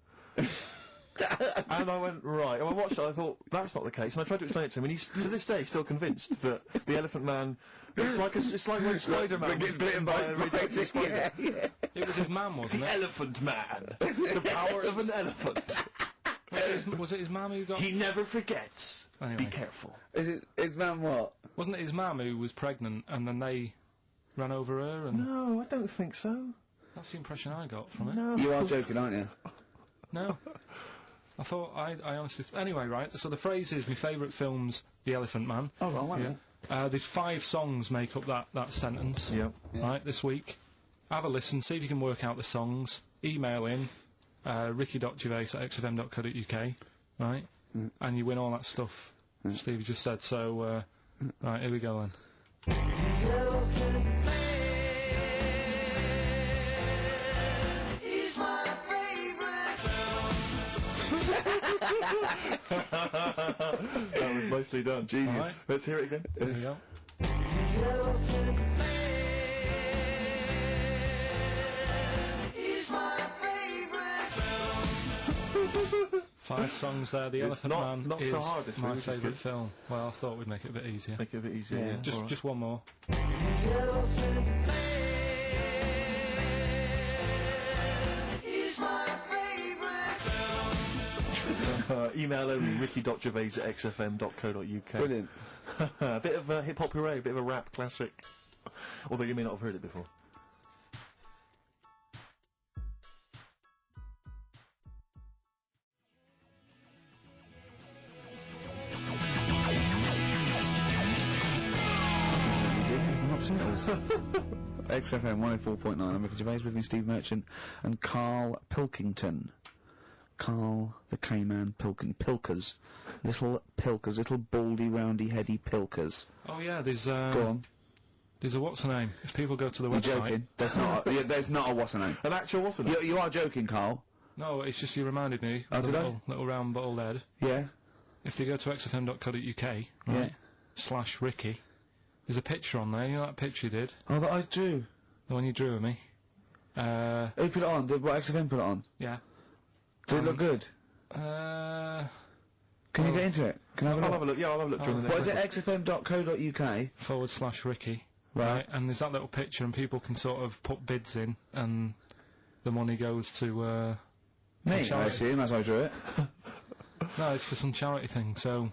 And I went, right, and I watched it, I thought, that's not the case, and I tried to explain it to him, and he's, to this day, still convinced that the Elephant Man, it's like when Spider-Man gets bitten by a radioactive spider. Yeah. It was his mum, wasn't The it? Elephant Man! The power of an elephant! Was it his mum who got... He never forgets. Anyway. Be careful. Is it? Is man what? Wasn't it his mum who was pregnant and then they ran over her and... No, I don't think so. That's the impression I got from it. No. You are joking, aren't you? No. I thought, I honestly... Anyway, right, so the phrase is, my favourite film's The Elephant Man. Oh, well, wait a minute. There's 5 songs make up that sentence. Yeah. Right, this week. Have a listen, see if you can work out the songs. Email in, ricky.gervais@xfm.co.uk, right? And you win all that stuff Steve just said, so, right, here we go then. That was nicely done. Genius. Right. Let's hear it again. There we go. 5 songs there. The Elephant not- Man not is so hard this my week, which is favourite good. film. Well, I thought we'd make it a bit easier. Make it a bit easier. Yeah. Just, all right. just one more. Email only, ricky.gervais@xfm.co.uk. Brilliant. A bit of hip hop hooray, a bit of a rap classic. Although you may not have heard it before. XFM 104.9. I'm Ricky Gervais, with me Steve Merchant and Carl Pilkington. Carl the K-Man Pilkers. Little Pilkers, little baldy, roundy, heady Pilkers. Oh yeah, there's Go on. there's a what's the name? If people go to the You're website. joking. There's not a, there's not a what's her name. An actual what's it? You are joking, Carl. No, it's just you reminded me. Oh, of the did I? little round bottled head. Yeah. If they go to xfm.co.uk, right, Yeah. /Ricky, there's a picture on there. You know that picture you did? Oh, that I drew. The one you drew of me. Who put it on? Did what XFM put it on? Yeah. Did it look good? Uh, Can you get into it? Can I I'll have a have a look? look. Yeah, I'll have a look during the What next is it? xfm.co.uk. /Ricky. Right. And there's that little picture, and people can sort of put bids in, and the money goes to, Me, I charity. assume, as I drew it. no, it's for some charity thing, so...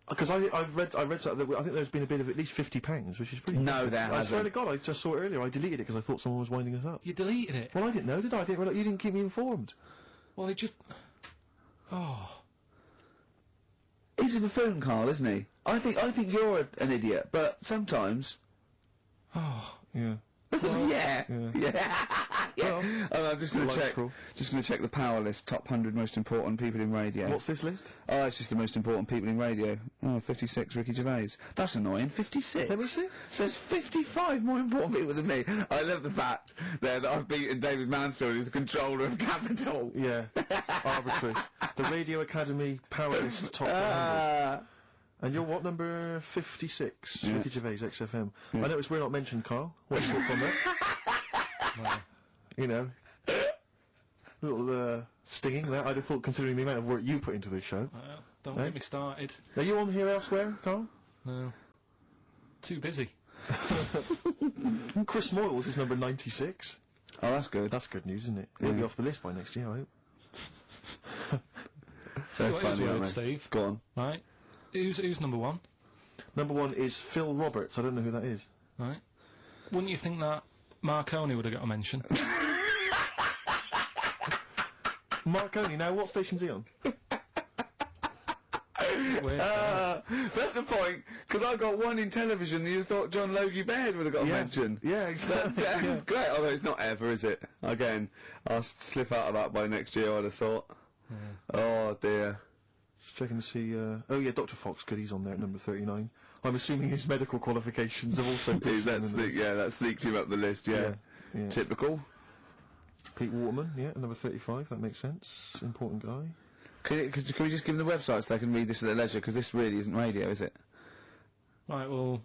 Because I read something that I think there's been a bid of at least £50, which is pretty. No, good. there I swear to hasn't. God, I just saw it earlier. I deleted it because I thought someone was winding us up. You deleted it? Well, I didn't know, did I? I didn't realise you didn't keep me informed. Well, it just... Oh... He's a buffoon, Carl, isn't he? I think you're an idiot, but sometimes... Oh... Yeah. yeah. Yeah. Yeah. I'm just going to Life's check. cruel. Just going to check the power list. Top 100 most important people in radio. What's this list? Oh, it's just the most important people in radio. Oh, 56, Ricky Gervais. That's annoying. 56. Let me see. So there's 55 more important people than me. I love the fact there that I've beaten David Mansfield, who's the controller of Capital. Yeah, arbitrary. The Radio Academy Power List Top 100. And you're what, number 56? Yeah. Ricky Gervais, XFM. I noticed we're not mentioned, Carl. What's your thoughts on that? Well, You know, little stinging there. I'd have thought, considering the amount of work you put into this show. don't Eh? get me started. Are you on here elsewhere, Carl? No. Too busy. Chris Moyles is number 96. Oh, that's good. That's good news, isn't it? He'll be off the list by next year, I hope. So What is funny, word, aren't they? Steve? Go on. Right. Who's number one? Number 1 is Phil Roberts. I don't know who that is. Right. Wouldn't you think that Marconi would have got a mention? Marconi, now what station's he on? Weird. That's the point, because I got one in television and you thought John Logie Baird would have got a mention. Yeah, exactly. That's great, although it's not ever, is it? Again, I'll slip out of that by next year, I'd have thought. Oh, dear. Just checking to see, oh yeah, Dr. Fox, good, he's on there at number 39. I'm assuming his medical qualifications have also put him in the list. That sneaks him up the list, yeah. Yeah. Typical. Pete Waterman, yeah, number 35, that makes sense. Important guy. Can we just give them the website so they can read this at their leisure, because this really isn't radio, is it? Right, well,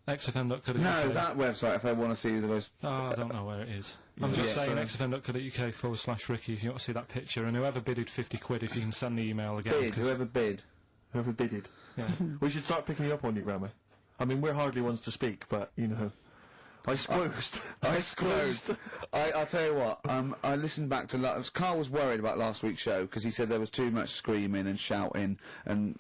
xfm.co.uk. No, that website, if they want to see the most... Oh, I don't know where it is. I'm just saying xfm.co.uk/Ricky if you want to see that picture, and whoever bidded 50 quid, if you can send the email again. Bid, 'cause- whoever bid. Whoever bidded. Yeah. We should start picking you up on your grammar. I mean, we're hardly ones to speak, but, you know. I squoosed. I'll tell you what, I listened back to Carl was worried about last week's show because he said there was too much screaming and shouting and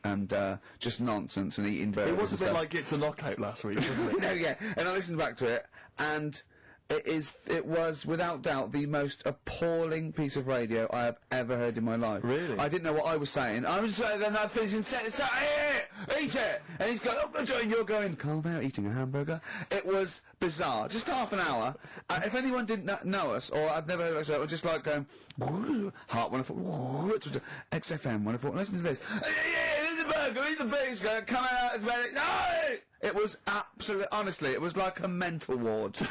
just nonsense and eating burgers. It was a and bit stuff. like It's a Knockout last week, wasn't it? No, yeah, and I listened back to it, and it was without doubt the most appalling piece of radio I have ever heard in my life. Really? I didn't know what I was saying. I was saying, and I'm finishing sentence, eat it! And he's going, and you're going, Carl, they're eating a hamburger. It was bizarre. Just half an hour. If anyone didn't know us, or I'd never heard of us, it was just like going, Heart 104, XFM 104, listen to this. Eat the burger, eat the beef, come out as well. No! It was absolutely, honestly, it was like a mental ward. To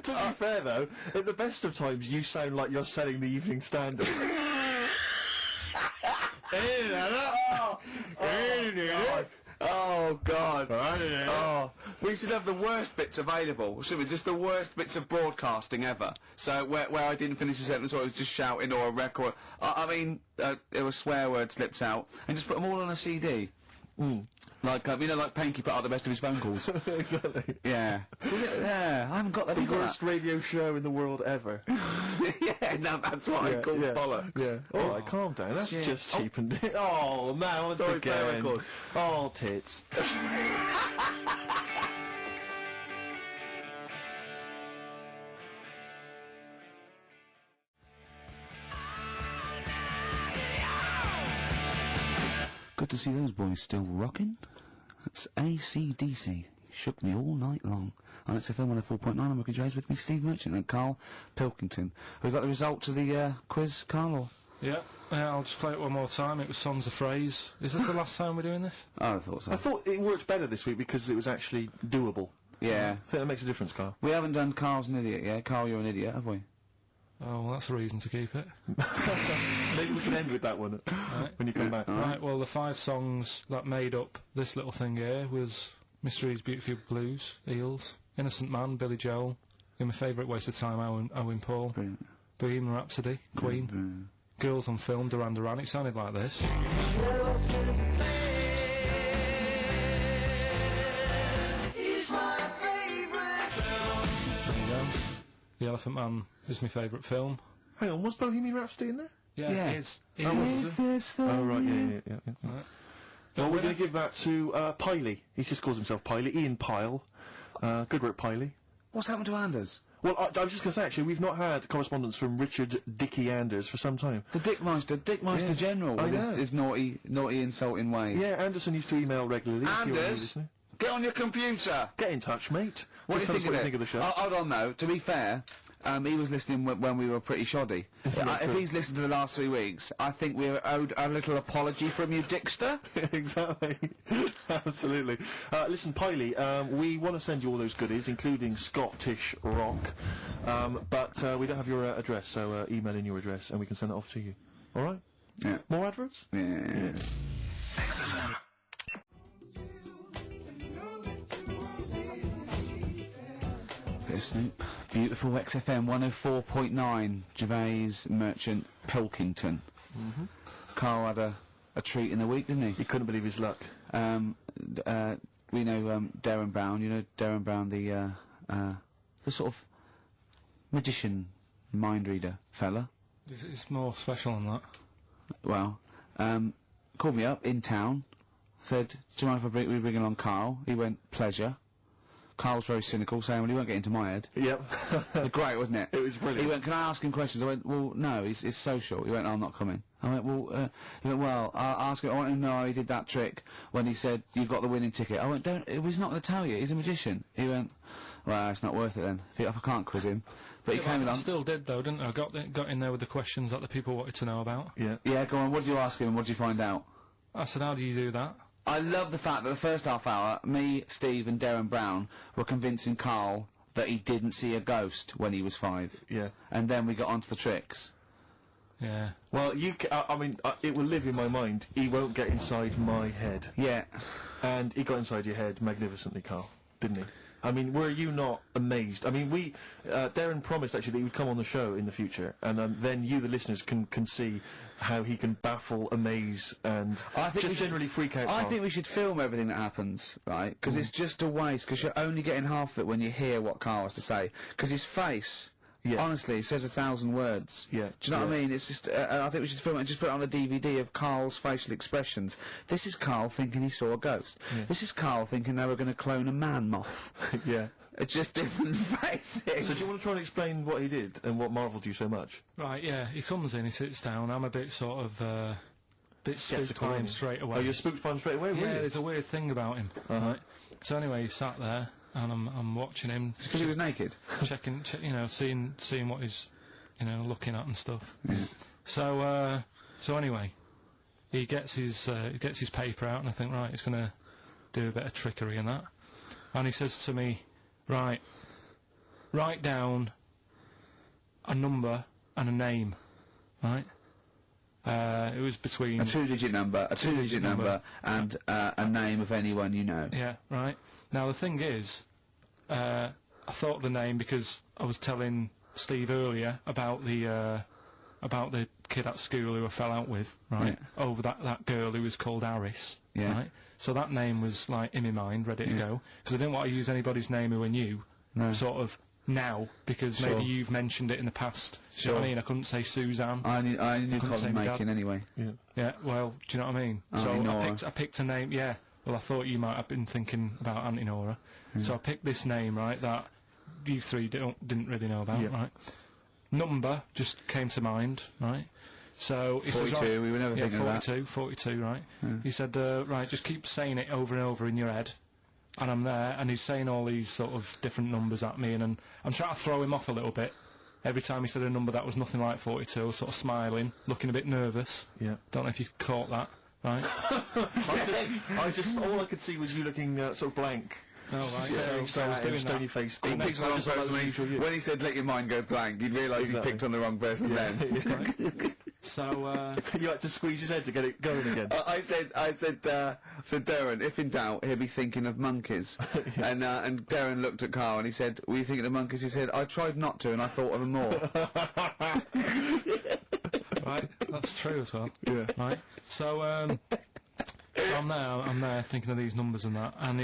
be fair, though, at the best of times, you sound like you're selling the Evening Standard. Oh, God. Oh, we should have the worst bits available, shouldn't we? Just the worst bits of broadcasting ever. So, where I didn't finish a sentence or I was just shouting or a record. I mean, there were swear words slipped out. And just put them all on a CD. Like, you know, like Panky put out the best of his phone calls. Exactly. Yeah. Yeah, I haven't got that. The worst radio show in the world ever. Yeah, no, that's what I call bollocks. Yeah. Alright, calm down. That's Yeah. just cheapened it. Oh, now once Sorry, again. play record. Oh, tits. Good to see those boys still rocking. That's AC/DC. Shook me all night long. On XFM 104.9, I'm Ricky Gervais, with me Steve Merchant and Carl Pilkington. Have we got the results of the quiz, Carl? Or? Yeah, I'll just play it one more time. It was Songs of Phrase. Is this the last time we're doing this? Oh, I thought so. I thought it worked better this week because it was actually doable. Yeah. I think that makes a difference, Carl. We haven't done Carl's an idiot yet. Carl, you're an idiot, have we? Oh, well, that's a reason to keep it. Maybe we can end with that one when you come back. Right, well, the 5 songs that made up this little thing here was Mystery's Beautiful Blues, Eels, Innocent Man, Billy Joel, and my favourite Waste of Time, Owen Paul, Brilliant. Bohemian Rhapsody, Queen, Girls on Film, Duran Duran. It sounded like this. There you go. The Elephant Man is my favourite film. Hang on, was Bohemian Rhapsody in there? Yeah, Yeah. it is. Is this the... Oh, right, yeah. Right. Well, we're going to give that to Piley. He just calls himself Piley. Ian Pyle. Good work, Piley. What's happened to Anders? Well, I was just going to say, actually, we've not had correspondence from Richard Dickie Anders for some time. The Dickmeister Yeah. General, I with know. his naughty, insulting ways. Yeah, Anderson used to email regularly. if you were Anders, listening. get on your computer! Get in touch, mate. What do Just tell us you what you think think of the show. Hold on, though. To be fair, he was listening when we were pretty shoddy. If he's listened to the last 3 weeks, I think we're owed a little apology from you, Dixter. Exactly. Absolutely. Listen, Piley, we want to send you all those goodies, including Scottish rock, but we don't have your address, so email in your address and we can send it off to you. All right? Yeah. More adverts? Yeah. Bit of Snoop. Beautiful XFM 104.9. Gervais, Merchant, Pilkington. Carl had a treat in the week, didn't he? He couldn't believe his luck. We know Darren Brown. You know Darren Brown, the sort of magician, mind reader fella. It's more special than that. Well, called me up in town, said, do you mind if we bring along Carl? He went, pleasure. Carl's very cynical, saying, well, he won't get into my head. Yep. Great, wasn't it? It was brilliant. He went, can I ask him questions? I went, well, no, it's social. He went, I'm not coming. I went, well, he went, well, I'll ask him, I want him to know how he did that trick when he said, you've got the winning ticket. I went, he's not going to tell you, he's a magician. He went, well, it's not worth it then, if I can't quiz him. But he came along. Still did though, didn't I? Got in there with the questions that the people wanted to know about. Yeah. Yeah, go on, what did you ask him and what did you find out? I said, how do you do that? I love the fact that the first half hour, me, Steve and Darren Brown were convincing Carl that he didn't see a ghost when he was 5. Yeah. And then we got onto the tricks. Yeah. Well, I mean, it will live in my mind. He won't get inside my head. Yeah. And he got inside your head magnificently, Carl, didn't he? I mean, were you not amazed? I mean, Darren promised actually that he would come on the show in the future, and then you, the listeners, can see how he can baffle, amaze, and just generally freak out. I think we should film everything that happens, right? Because it's just a waste, because you're only getting half of it when you hear what Carl has to say. Because his face, honestly, he says 1,000 words. Yeah. Do you know what I mean? It's just, I think we should film it and just put it on a DVD of Carl's facial expressions. This is Carl thinking he saw a ghost. Yeah. This is Carl thinking they were going to clone a man moth. Yeah. It's just different faces. So do you want to try and explain what he did and what marvelled you so much? Right, yeah, he comes in, he sits down, I'm a bit sort of, bit spooked by him straight away. Oh, you're spooked by him straight away, Yeah, really? there's a weird thing about him, right? So anyway, he sat there, and I'm watching him. It's because he was naked. checking, seeing what he's, looking at and stuff. Yeah. So anyway, he gets his paper out, and I think, right, he's gonna do a bit of trickery and that. And he says to me, right, write down a number and a name, right? It was between A 2-digit number, and a name of anyone you know. Yeah, right. Now the thing is, I thought of the name because I was telling Steve earlier about the kid at school who I fell out with, right? Yeah. Over that girl who was called Aris, Yeah. right? So that name was like in my mind, ready to go, because I didn't want to use anybody's name who I knew, sort of now, because maybe you've mentioned it in the past. Do you know what I mean? I couldn't say Suzanne. I knew couldn't say Colin my Makin dad. anyway. Yeah, well, do you know what I mean? Auntie So Nora. I picked a name, yeah. Well, I thought you might have been thinking about Auntie Nora. So I picked this name, right, that you three didn't really know about, right? Number just came to mind, right? So he 42, says, right, we were never thinking of that. 42, right? He said, right, just keep saying it over and over in your head. And I'm there, and he's saying all these sort of different numbers at me, and I'm trying to throw him off a little bit. Every time he said a number that was nothing like 42, I was sort of smiling, looking a bit nervous. Yeah. Don't know if you caught that, right? I just all I could see was you looking sort of blank. Oh, right. Staring So I was doing stony that. faced. He picked on the wrong person when he said let your mind go blank. You'd realise he picked on the wrong person then. So, You had to squeeze his head to get it going again. I said, Darren, if in doubt, he'll be thinking of monkeys. And Darren looked at Carl and he said, were you thinking of monkeys? He said, I tried not to and I thought of them more. right, that's true as well. Yeah. Right, so I'm there thinking of these numbers and that, and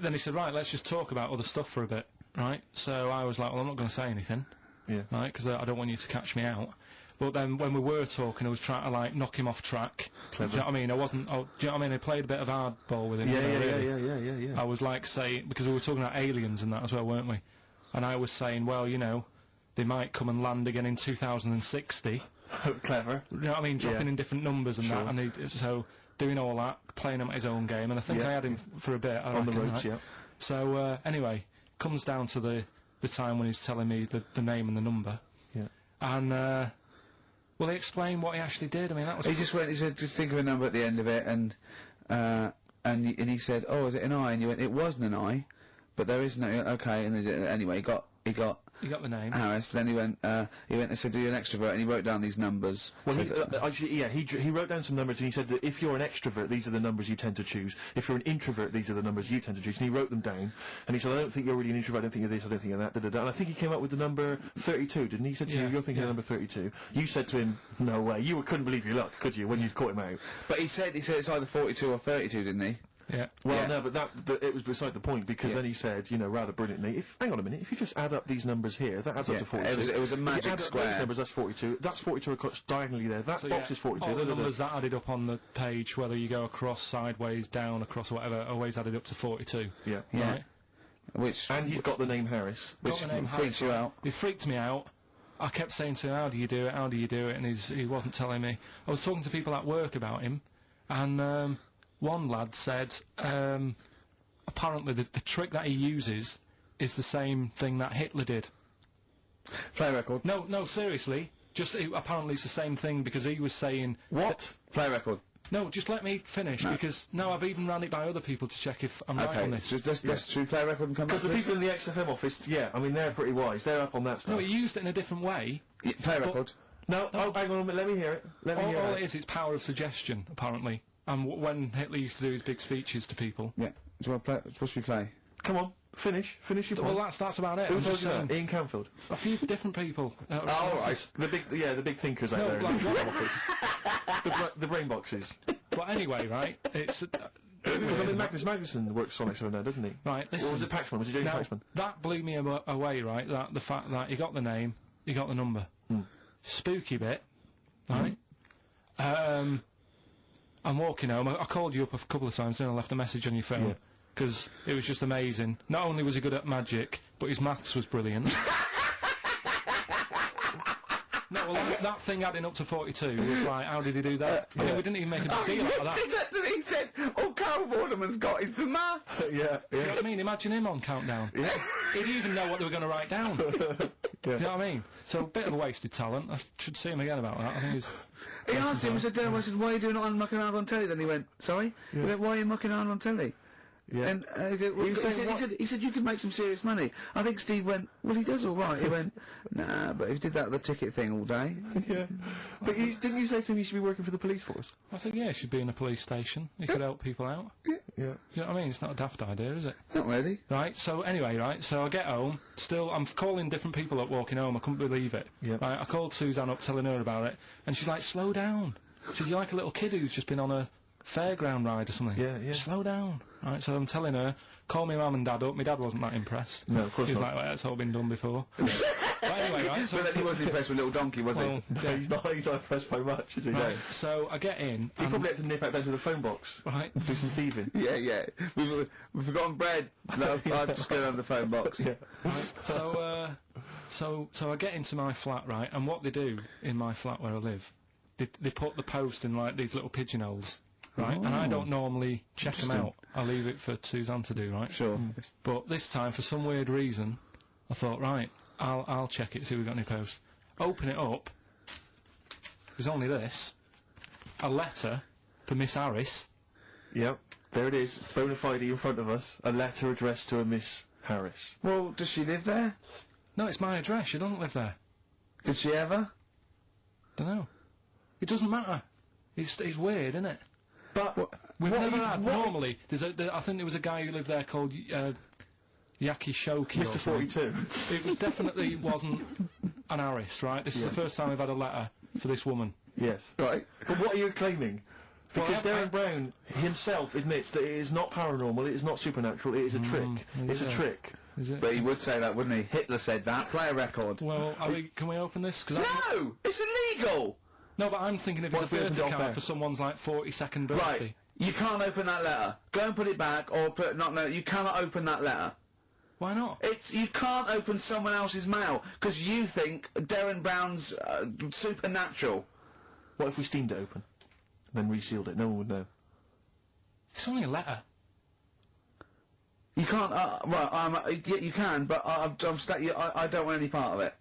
then he said, right, let's just talk about other stuff for a bit, right? So I was like, well, I'm not going to say anything, right, because I don't want you to catch me out. But then when we were talking, I was trying to, like, knock him off track. Clever. Do you know what I mean? Do you know what I mean? I played a bit of hardball with him. Yeah. I was like saying, because we were talking about aliens and that as well, weren't we? And I was saying, well, they might come and land again in 2060. Clever. You know what I mean? Dropping in different numbers and that, and so doing all that, playing him at his own game, and I think I had him for a bit. On the ropes, So, anyway, comes down to the time when he's telling me the name and the number. Yeah. And, will he explain what he actually did? I mean, that was... He just went, he said, just think of a number at the end of it, and he said, oh, is it an I? And you went, it wasn't an I, but there is no, okay, and anyway, he got You got the name. Harris, then he went and said, do you an extrovert, and he wrote down these numbers. Well, he wrote down some numbers, and he said that if you're an extrovert, these are the numbers you tend to choose. If you're an introvert, these are the numbers you tend to choose. And he wrote them down, and he said, I don't think you're really an introvert, I don't think you're this, I don't think you're that, da-da-da. And I think he came up with the number 32, didn't he? He said to you, you're thinking of number 32. You said to him, no way. You couldn't believe your luck, could you, when you'd caught him out? But he said it's either 42 or 32, didn't he? Yeah. Well, Yeah. no, but it was beside the point, because then he said, you know, rather brilliantly, hang on a minute, if you just add up these numbers here, that adds up to 42. It was a If you magic add square. up those numbers, that's 42. That's 42 across diagonally there. That So, box is 42. all the da-da-da. numbers that added up on the page, whether you go across, sideways, down, across, whatever, always added up to 42. Yeah. Yeah. Right? Which And he's got the name Harris. Got the name freaks Harris, you right? out. It freaked me out. I kept saying to him, how do you do it, how do you do it, and he wasn't telling me. I was talking to people at work about him, and one lad said, apparently the trick that he uses is the same thing that Hitler did. play record. No, seriously. Apparently it's the same thing, because he was saying... What? Play record. No, just let me finish, because... No, I've even ran it by other people to check if I'm right on Okay, this. so should we play record and come back Because to the this? people in the XFM office, I mean, they're pretty wise. They're up on that stuff. No, he used it in a different way. Yeah, play record. No, hang on a minute, let me hear it. All it is, it's power of suggestion, apparently. And when Hitler used to do his big speeches to people... Yeah. Do you want to play? What should we play? Come on, finish your Well, point. that's about it. Who I'm told just you saying. that? Ian Canfield. A few different people. Oh, right. The big thinkers out No, there in like the what? office. the brain boxes. But anyway, right, it's... Because I mean, Magnus Magnusson works Sonic 7 now, doesn't he? Right, Or was listen. it Paxman? Was it James Now, Paxman? that blew me away, right, that the fact that he got the name, he got the number. Spooky bit, right? I'm walking home. I called you up a couple of times and I left a message on your phone. Yeah. Because it was just amazing. Not only was he good at magic, but his maths was brilliant. No, well, that thing adding up to 42 was like, how did he do that? I mean, we didn't even make a big deal out of that. He said, all Carol Vorderman's got is the maths. Yeah, You know what I mean? Imagine him on Countdown. Yeah. He'd even know what they were going to write down. You know what I mean? So a bit of a wasted talent. I should see him again about that. I think he's... He asked him, he said, I said, why are you doing it on mucking around on telly? Then he went, sorry? He went, why are you mucking around on telly? Yeah. And he said you could make some serious money. I think Steve went, well, he does all right. He went, nah, but if he did that with the ticket thing all day. Yeah. But didn't you say to him he should be working for the police force? I think, yeah, he should be in a police station. He could help people out. Yeah. Do you know what I mean? It's not a daft idea, is it? Not really. Right, so anyway, right, so I get home, still, I'm calling different people up walking home, I couldn't believe it. Yeah. Right, I called Suzanne up telling her about it, and she's like, slow down. She said, you're like a little kid who's just been on a fairground ride or something. Yeah, yeah. Slow down. Right, so I'm telling her, call my mum and dad up. My dad wasn't that impressed. No, of course He was not. like, well, that's all been done before. But anyway, right, so... But then he wasn't impressed with Little Donkey, was well, No, he's not impressed by much, is he? right, so I get in, He and, probably had to nip out down to the phone box. right, Do some thieving. he? Yeah. We've forgotten bread. No, I'll just go down the phone box. Yeah. so I get into my flat, right, and what they do in my flat where I live, they put the post in like these little pigeonholes, right, and I don't normally check them out. I leave it for Suzanne to do, right? Sure. But this time, for some weird reason, I thought, right, I'll check it, see if we've got any post. Open it up. There's only this. A letter for Miss Harris. Yep. There it is, bona fide in front of us. A letter addressed to a Miss Harris. Well, does she live there? No, it's my address. She doesn't live there. Did she ever? Don't know. It doesn't matter. It's weird, isn't it? But We've never had. Normally, I think there was a guy who lived there called Yaki Shoki. Mr. 42. It was definitely wasn't an Harris, right? This is the first time we've had a letter for this woman. Yes. Right. But what are you claiming? Well, Because I- Darren Brown himself admits that it is not paranormal, it is not supernatural, it is a trick. It's a yeah. trick. Is it? But he would say that, wouldn't he? Hitler said that. Play a record. Well, can we open this? Cause No! It's illegal! no, but I'm thinking if What it's if a we opened it birthday off card air? for someone's like 42nd birthday. Right. You can't open that letter. Go and put it back, or put you cannot open that letter. Why not? You can't open someone else's mail because you think Darren Brown's supernatural. What if we steamed it open? Then resealed it? No one would know. It's only a letter. You can't, right, yeah, you can, but I don't want any part of it.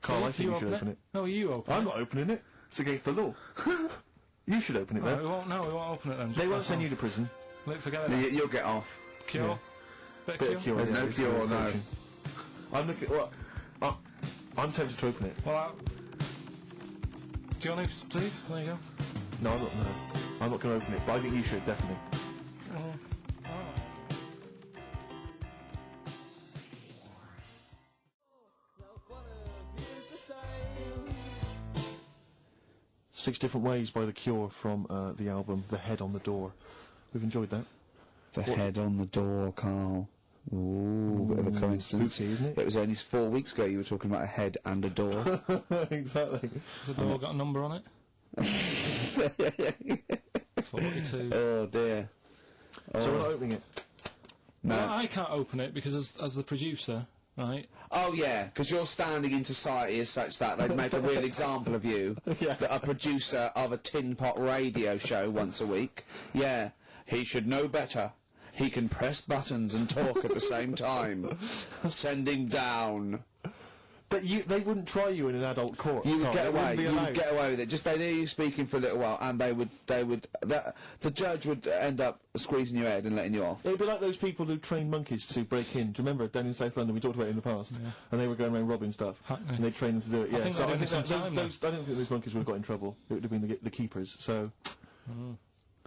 Carl, I If think you should open it. No, you open I'm it. not opening it. It's against the law. You should open it, No, though. we won't open it then. They won't send you to prison. Look, forget it. You'll get off. Cure? Yeah. Bit Bit of of cure? cure. There's no it's cure, no no. approaching. I'm looking. Well, I'm tempted to open it. Well, do you want to, Steve? There you go. No, I'm not. No, I'm not going to open it. But I think you should definitely. Alright. 6 Different Ways by The Cure from the album The Head on the Door. We've enjoyed that. The head on the door, Carl. Ooh, bit of a coincidence. Spooky, isn't it? It was only 4 weeks ago you were talking about a head and a door. Exactly. Has the door got a number on it? 42. Oh dear. So we're not opening it. No. Well, I can't open it because as the producer, right? Oh yeah, because your standing in society is such that they'd make a real example of you. Yeah. That a producer of a tin pot radio show once a week. Yeah, he should know better. He can press buttons and talk at the same time. Sending down. But they wouldn't try you in an adult court. You would Carl. get They away. wouldn't be You allowed. would get away with it. Just they'd hear you speaking for a little while, and the judge would end up squeezing your head and letting you off. It'd be like those people who train monkeys to break in. Do you remember down in South London? We talked about it in the past. Yeah. And they were going around robbing stuff. Hackney. And they trained them to do it. Yeah. think So they're I doing think it sometime I don't think those monkeys would have got in trouble. It would have been the keepers. So,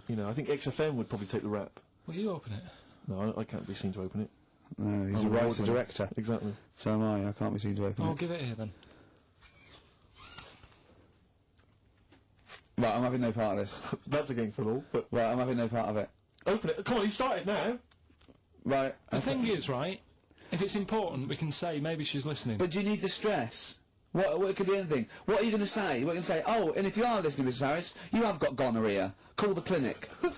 you know, I think XFM would probably take the rap. Will you open it? No, I can't be seen to open it. No, he's I'm a a writer writer. director. Exactly. So am I. I can't be seen to open I'll it. give it here then. Right, I'm having no part of this. That's against the law. But Right, I'm having no part of it. open it. Come on, you started now. Right. The thing is, right, if it's important, we can say maybe she's listening. But do you need the stress? What it could be anything. What are you going to say? What are you going to say? Oh, and if you are listening, Mrs. Harris, you have got gonorrhea. Call the clinic. Do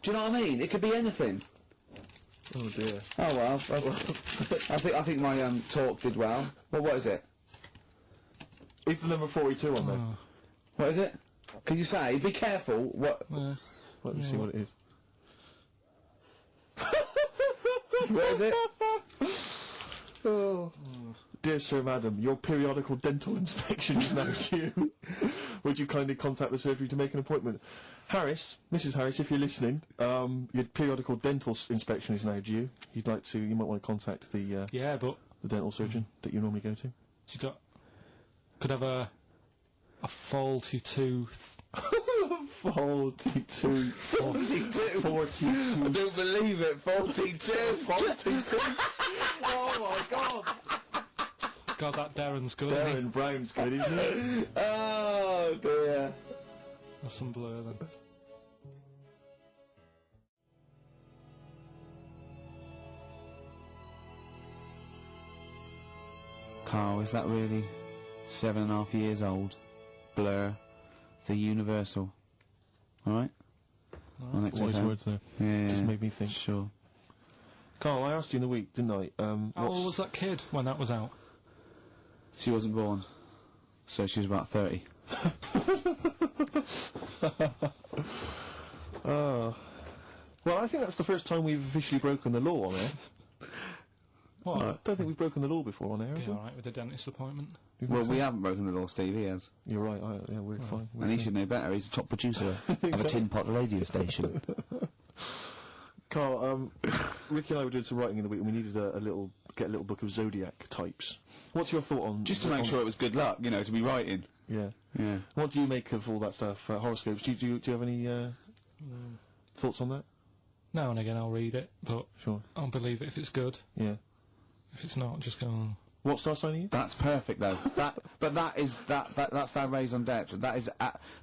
you know what I mean? It could be anything. Oh dear. Oh well. I think my talk did well. Well, what is it? Is the number 42 on there? Oh, What is it? Can you say? Be careful. What? Let me see what it is. What is it? Oh. Dear Sir, Madam, your periodical dental inspection is now due. Would you kindly contact the surgery to make an appointment? Harris, Mrs. Harris, if you're listening, your periodical dental inspection is now due. You might want to contact the yeah, but dental surgeon that you normally go to. she could have a faulty tooth. 42. 42. 42. I don't believe it. 42. 42. Oh my God. God, that Darren's good. isn't he? Darren Brown's good, isn't he? Oh dear. That's some blur then. Carl, is that really 7.5 years old? Blur, the Universal. Alright? On Wise XFM. words there. Yeah. Just made me think. Sure. Carl, I asked you in the week, didn't I? How old was that kid when that was out? She wasn't born. So she was about 30. Well, I think that's the first time we've officially broken the law on air. What? I don't think we've broken the law before on air. Be have we? alright with the dentist appointment. You think Well, so? we haven't broken the law, Steve, he has. You're right. Yeah, we're fine. And he should know better. He's a top producer of a tin pot radio station. Carl, Ricky and I were doing some writing in the week, and we needed get a little book of zodiac types. What's your thought on? Just to make sure it was good luck, you know, to be writing. Yeah. Yeah. What do you make of all that stuff? Horoscopes. Do you have any thoughts on that? Now and again I'll read it, but Sure. I'll believe it if it's good. Yeah. If it's not, just go on. What star sign are you? That's perfect, though. That's their raison d'etre. That is,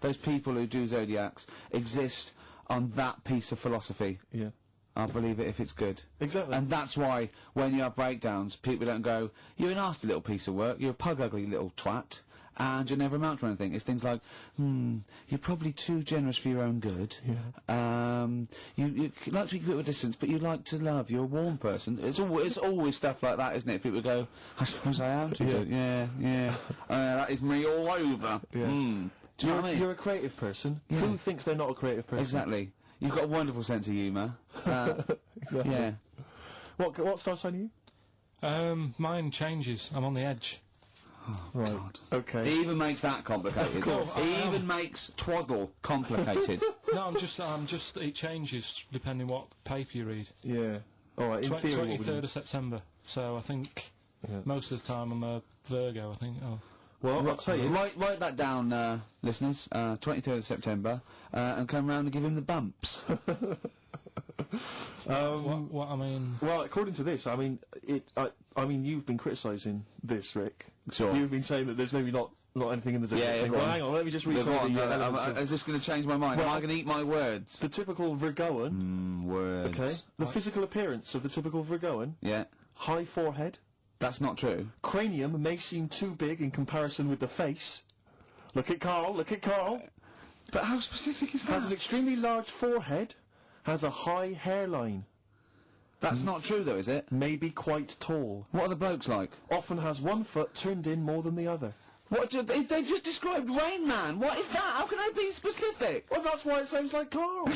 those people who do zodiacs exist on that piece of philosophy. Yeah. I'll believe it if it's good. Exactly. And that's why, when you have breakdowns, people don't go, you're a nasty little piece of work, you're a pug-ugly little twat, and you never amount to anything. It's things like, you're probably too generous for your own good. Yeah. You like to keep a distance, but you like to love. You're a warm person. It's always stuff like that, isn't it? People go, I suppose I am too good. Yeah. That is me all over. Yeah. Do you know what I mean? You're a creative person. Yeah. Who thinks they're not a creative person? Exactly. You've got a wonderful sense of humour. Exactly. Yeah. What star sign are you? Mine changes. I'm on the edge. Right. God. Okay. He even makes that complicated. Of course. He even makes twaddle complicated. No, I'm just. It changes depending what paper you read. Yeah. All right. In theory, what would 23rd you- of September. So I think Yeah. most of the time I'm a Virgo. I think. Oh. Well, I'll tell you. Write that down, listeners. 23rd of September, and come round and give him the bumps. What I mean. Well, according to this, I mean, I mean, you've been criticising this, Rick. Sure. You've been saying that there's maybe not anything in the zodiac Yeah, thing. go Well, on. hang on, let me just read Go some on, of the elements of- is this going to change my mind? Well, Am I going to eat my words? the typical Virgoan. Words. Okay. The physical appearance of the typical Virgoan: Yeah. high forehead, That's not true. cranium may seem too big in comparison with the face. Look at Carl. Look at Carl. But how specific is Has an that? extremely large forehead. Has a high hairline. That's not true, though, is it? May be quite tall. What are the blokes like? Often has one foot turned in more than the other. They've just described Rain Man. What is that? How can I be specific? Well, that's why it sounds like Carl.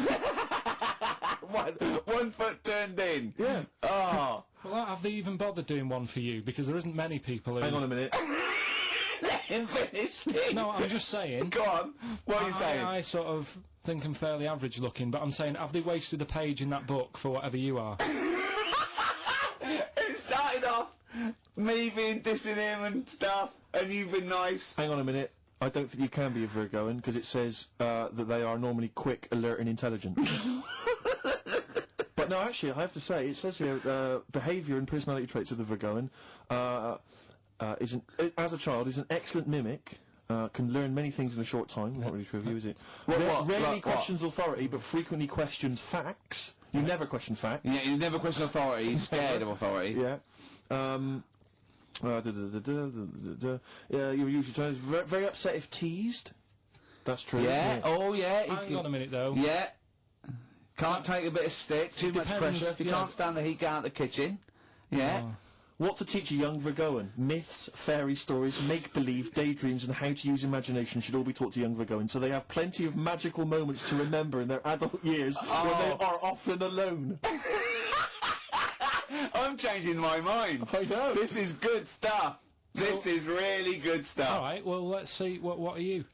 one foot turned in. Yeah. Ah. Well, have they even bothered doing one for you? Because there isn't many people who. Hang on a minute. Let him finish. No, I'm just saying. Go on. What are you saying? I sort of think I'm fairly average looking, but I'm saying, have they wasted a page in that book for whatever you are? It started off me being dissing him and stuff, and you've been nice. Hang on a minute. I don't think you can be a Virgoan because it says that they are normally quick, alert, and intelligent. But no, actually, I have to say, it says here behaviour and personality traits of the Virgoan as a child is an excellent mimic. Can learn many things in a short time. Not really true of you, is it? Rarely Like what? questions authority, but frequently questions facts. You never question facts. Yeah, you never question authority. He's scared of authority. Yeah. Yeah, you usually turn very upset if teased. That's true. Yeah. Oh, yeah. Hang on a minute, though. Yeah. Can't take a bit of stick. Too much depends, pressure. If you yeah. can't stand the heat, get out the kitchen. Yeah. Oh. What to teach a young Virgoan? Myths, fairy stories, make-believe, daydreams, and how to use imagination should all be taught to young Virgoans, so they have plenty of magical moments to remember in their adult years when they are often alone. I'm changing my mind. I know. This is good stuff. This is really good stuff. All right. Well, let's see. What are you?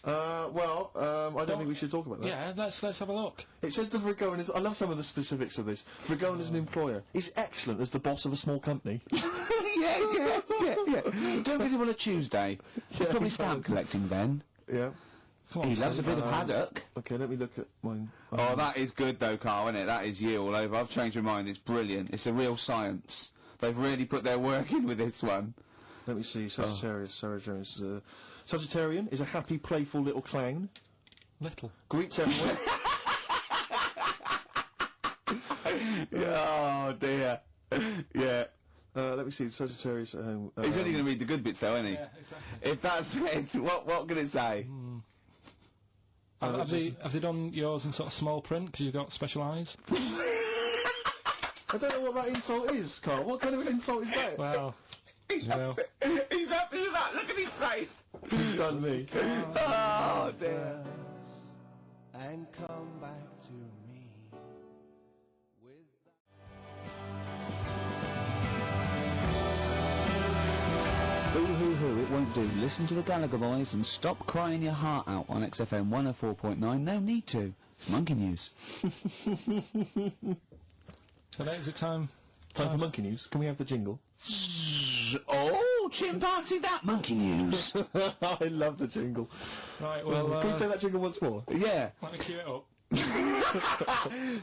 I don't think we should talk about that. Yeah. Let's have a look. It says the Virgoan is... I love some of the specifics of this. Virgoan as an employer is excellent as the boss of a small company. yeah. Don't get him on a Tuesday. He's probably stamp collecting then. Yeah. Come on. He loves a bit of haddock. Okay, let me look at mine. Oh, that is good though, Carl, isn't it? That is you all over. I've changed my mind. It's brilliant. It's a real science. They've really put their work in with this one. Let me see. Sagittarius. Sagittarian is a happy, playful little clown. Little. Greets everyone. Oh dear. Yeah. Let me see. Sagittarius at home. He's only going to read the good bits though, isn't he? Yeah. Exactly. If that's it, what can it say? Have they done yours in sort of small print because you've got special eyes? I don't know what that insult is, Carl. What kind of insult is that? Well. He's happy with that. Look at his face. He's done me. Oh dear. And come back to me with Boo-hoo-hoo, it won't do. Listen to the Gallagher Boys and stop crying your heart out on XFM 104.9. No need to. It's Monkey News. So is it time? Time for Monkey News. Can we have the jingle? Oh, chimpanzee, that Monkey News. I love the jingle. Right. Well. Can we play that jingle once more? Yeah. Let me cue it up.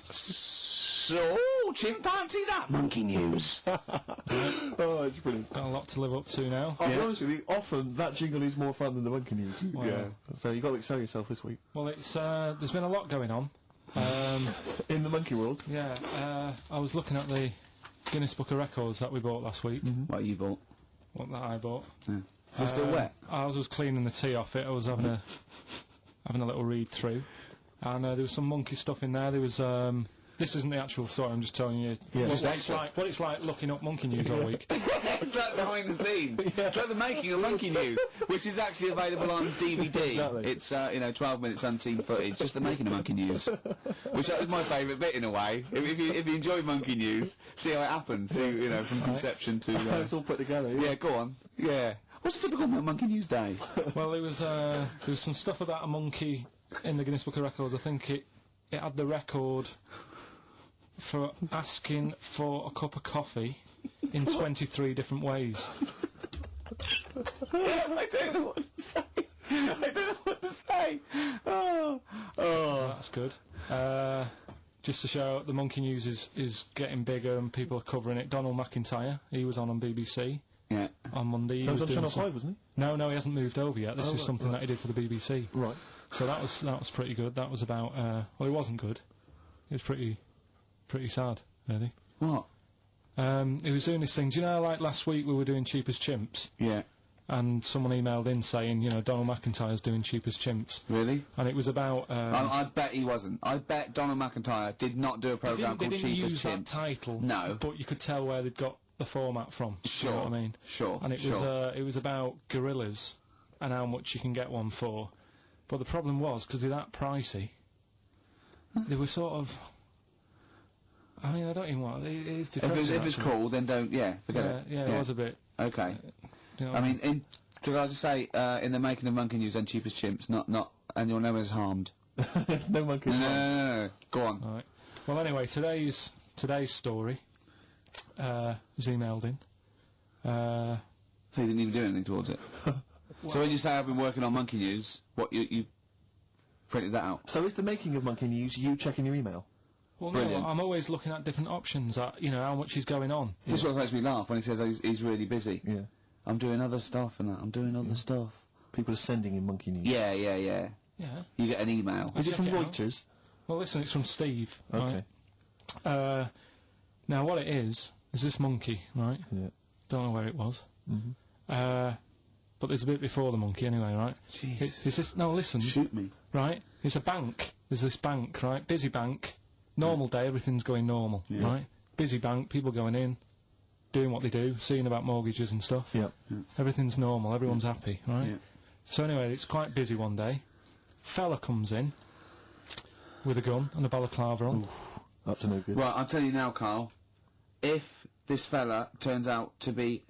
So, chimpanzee, that Monkey News. Oh, it's brilliant. Got a lot to live up to now. I'll be honest with you, often that jingle is more fun than the Monkey News. Wow. Yeah. So you've got to excel yourself this week. Well, it's there's been a lot going on. In the monkey world. Yeah. I was looking at the Guinness Book of Records that we bought last week. What you bought? What that I bought. Is it still wet? I was cleaning the tea off it. I was having a little read through, and there was some monkey stuff in there. There was This isn't the actual story. I'm just telling you what it's like looking up monkey news all week. It's like behind the scenes. It's like the making of Monkey News, which is actually available on DVD. Exactly. It's 12 minutes unseen footage, just the making of Monkey News, which that was my favourite bit in a way. If you enjoy Monkey News, see how it happens. See, from conception to. It's all put together. Yeah, go on. Yeah. What's a typical Monkey News day? Well, there was some stuff about a monkey in the Guinness Book of Records. I think it had the record for asking for a cup of coffee in 23 different ways. I don't know what to say. I don't know what to say. Oh. That's good. Just to show the monkey news is getting bigger and people are covering it. Donald McIntyre, he was on BBC. Yeah. On Monday. He was on Channel 5, wasn't he? No, he hasn't moved over yet. This is something that he did for the BBC. Right. So that was pretty good. That was about well, it wasn't good. It was pretty sad, really. What? He was doing this thing. Do you know, like last week we were doing Cheap as Chimps, Yeah. and someone emailed in saying, Donald McIntyre's doing Cheap as Chimps, Really? and it was about. I bet he wasn't. I bet Donald McIntyre did not do a programme they called didn't Cheap as use that Chimps. title. No. But you could tell where they'd got the format from. Sure. You know what I mean? Sure. And it was about gorillas and how much you can get one for. But the problem was, because they're that pricey, they were sort of. I mean, I don't even want. It is depressing. If it's cool, then don't. Yeah, forget it. Yeah, it was a bit. Okay. You know, I mean, could I just say, in the making of Monkey News and Cheap as Chimps, not, and you're no one's harmed. No monkeys. No. Go on. All right. Well, anyway, today's story was emailed in. So you didn't even do anything towards it. So when you say I've been working on Monkey News, what you printed that out? So is the making of Monkey News you checking your email? Well, Brilliant. no, I'm always looking at different options. How much is going on. This is what makes me laugh when he says he's really busy. Yeah. I'm doing other stuff and that. I'm doing other stuff. People are sending in Monkey News. Yeah. Yeah. You get an email. Is it check from it out. Reuters? Well, listen, it's from Steve. Okay. Right? Now, what it is this monkey, right? Yeah. Don't know where it was. Mm-hmm. But there's a bit before the monkey, anyway, right? Jeez. Is this? No, listen. Shoot me. Right? It's a bank. There's this bank, right? Busy bank. Normal day, everything's going normal, right? Busy bank, people going in, doing what they do, seeing about mortgages and stuff. Yeah. Everything's normal, everyone's happy, right? Yeah. So anyway, it's quite busy one day. Fella comes in with a gun and a balaclava on. Up to no good. Right, I'll tell you now, Carl. If this fella turns out to be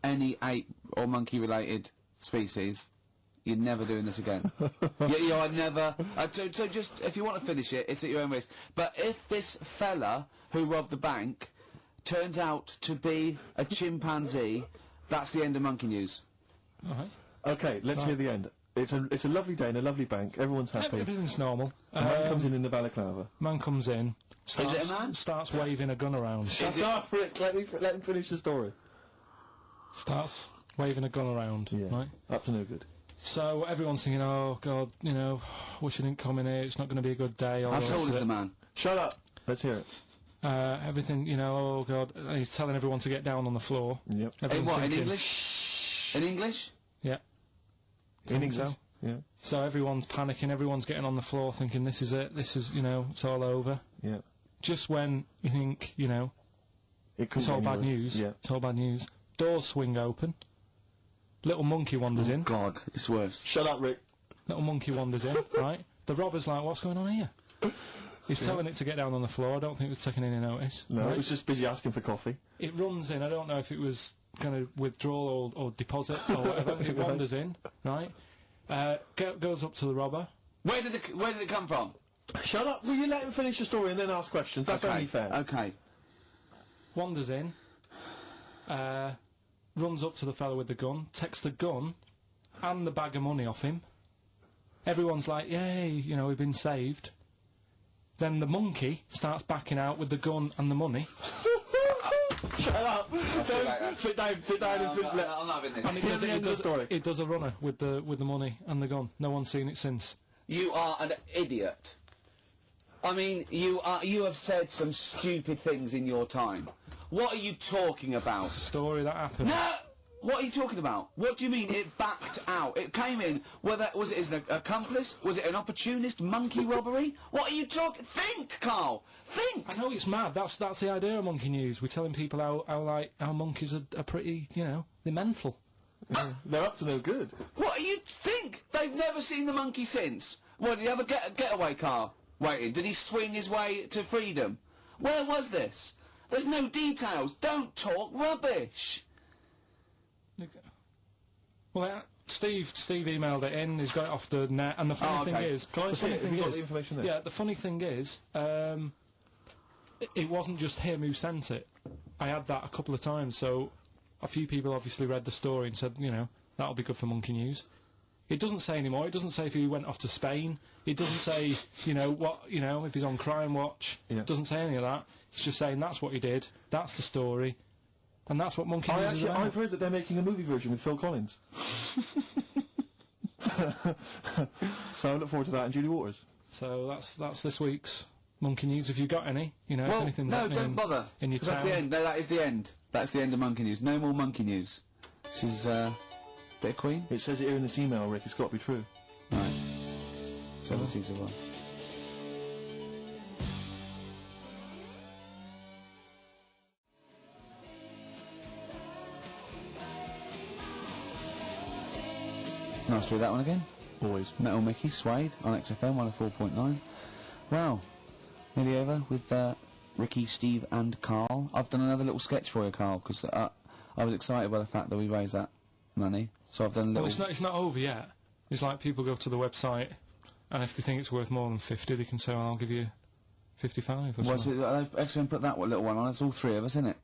any ape or monkey-related species, you're never doing this again. I'd never. So just if you want to finish it, it's at your own risk. But if this fella who robbed the bank turns out to be a chimpanzee, that's the end of Monkey News. All right. Okay, let's hear the end. It's a lovely day in a lovely bank. Everyone's happy. Everything's normal. A man comes in the balaclava. Man comes in. Starts, it a man? Starts waving a gun around. Shut up, Rick. Let him finish the story. Starts waving a gun around. Yeah. Right. Up to no good. So everyone's thinking, oh God, wish I didn't come in here. It's not going to be a good day. How tall is the man? Shut up. Let's hear it. Everything, oh God, and he's telling everyone to get down on the floor. Yep. In Everyone's what? In thinking, English? In English? Yeah. In Think English. so. Yeah. So everyone's panicking, everyone's getting on the floor thinking this is it, this is, it's all over. Yeah. Just when you think, It could it's be all bad worse. news. Yeah. It's all bad news. Doors swing open. Little monkey wanders in. God, it's worse. Shut up, Rick. Little monkey wanders in, right? The robber's like, what's going on here? He's telling it to get down on the floor. I don't think it was taking any notice. No, right? it was just busy asking for coffee. It runs in. I don't know if it was going to withdraw or deposit or whatever. It wanders in, right? Goes up to the robber. Where did it come from? Shut up. Will you let him finish the story and then ask questions? That's only fair. Okay. Wanders in. Runs up to the fellow with the gun. Takes the gun and the bag of money off him. Everyone's like, yay, we've been saved. Then the monkey starts backing out with the gun and the money. Shut up. Sit down and I'm not having this. And Here's the end of the story. it does a runner with the money and the gun. No one's seen it since. You are an idiot. I mean, you have said some stupid things in your time. What are you talking about? It's a story that happened. No! What are you talking about? What do you mean it backed out? It came in, was it an accomplice? Was it an opportunist monkey robbery? What are you talking? Think, Carl! Think! I know it's mad, that's the idea of Monkey News. We're telling people how monkeys are pretty, you know, they're mental. They're up to no good. What do you think? They've never seen the monkey since. What, did he have a getaway car waiting? Did he swing his way to freedom? Where was this? There's no details. Don't talk rubbish. Well, Steve emailed it in. He's got it off the net, and the funny thing is, Can I see it? Have you got the information there? yeah, the funny thing is, it wasn't just him who sent it. I had that a couple of times, so a few people obviously read the story and said, you know, that'll be good for Monkey News. It doesn't say anymore. It doesn't say if he went off to Spain. It doesn't say, you know, if he's on Crime Watch. Yeah. It doesn't say any of that. It's just saying that's what he did. That's the story. And that's what Monkey News is about. I've heard that they're making a movie version with Phil Collins. So I look forward to that, and Julie Waters. So that's this week's Monkey News. If you've got any, you know, if Well, anything's no, happening don't bother. in your 'Cause town. that's the end. No, that is the end. That's the end of Monkey News. No more Monkey News. This is, bit of Queen? It says it here in this email, Rick. It's got to be true. Right. So that seems to work. Nice to do that one again. Always. Metal Mickey, Suede, on XFM 104.9. Wow. Nearly over with Ricky, Steve and Carl. I've done another little sketch for you, Carl, because I was excited by the fact that we raised that money. So I've done a little... Well, it's not over yet. It's like people go to the website, and if they think it's worth more than 50, they can say, well, I'll give you 55 or Was something. it, XFM put that little one on, it's all three of us, isn't it?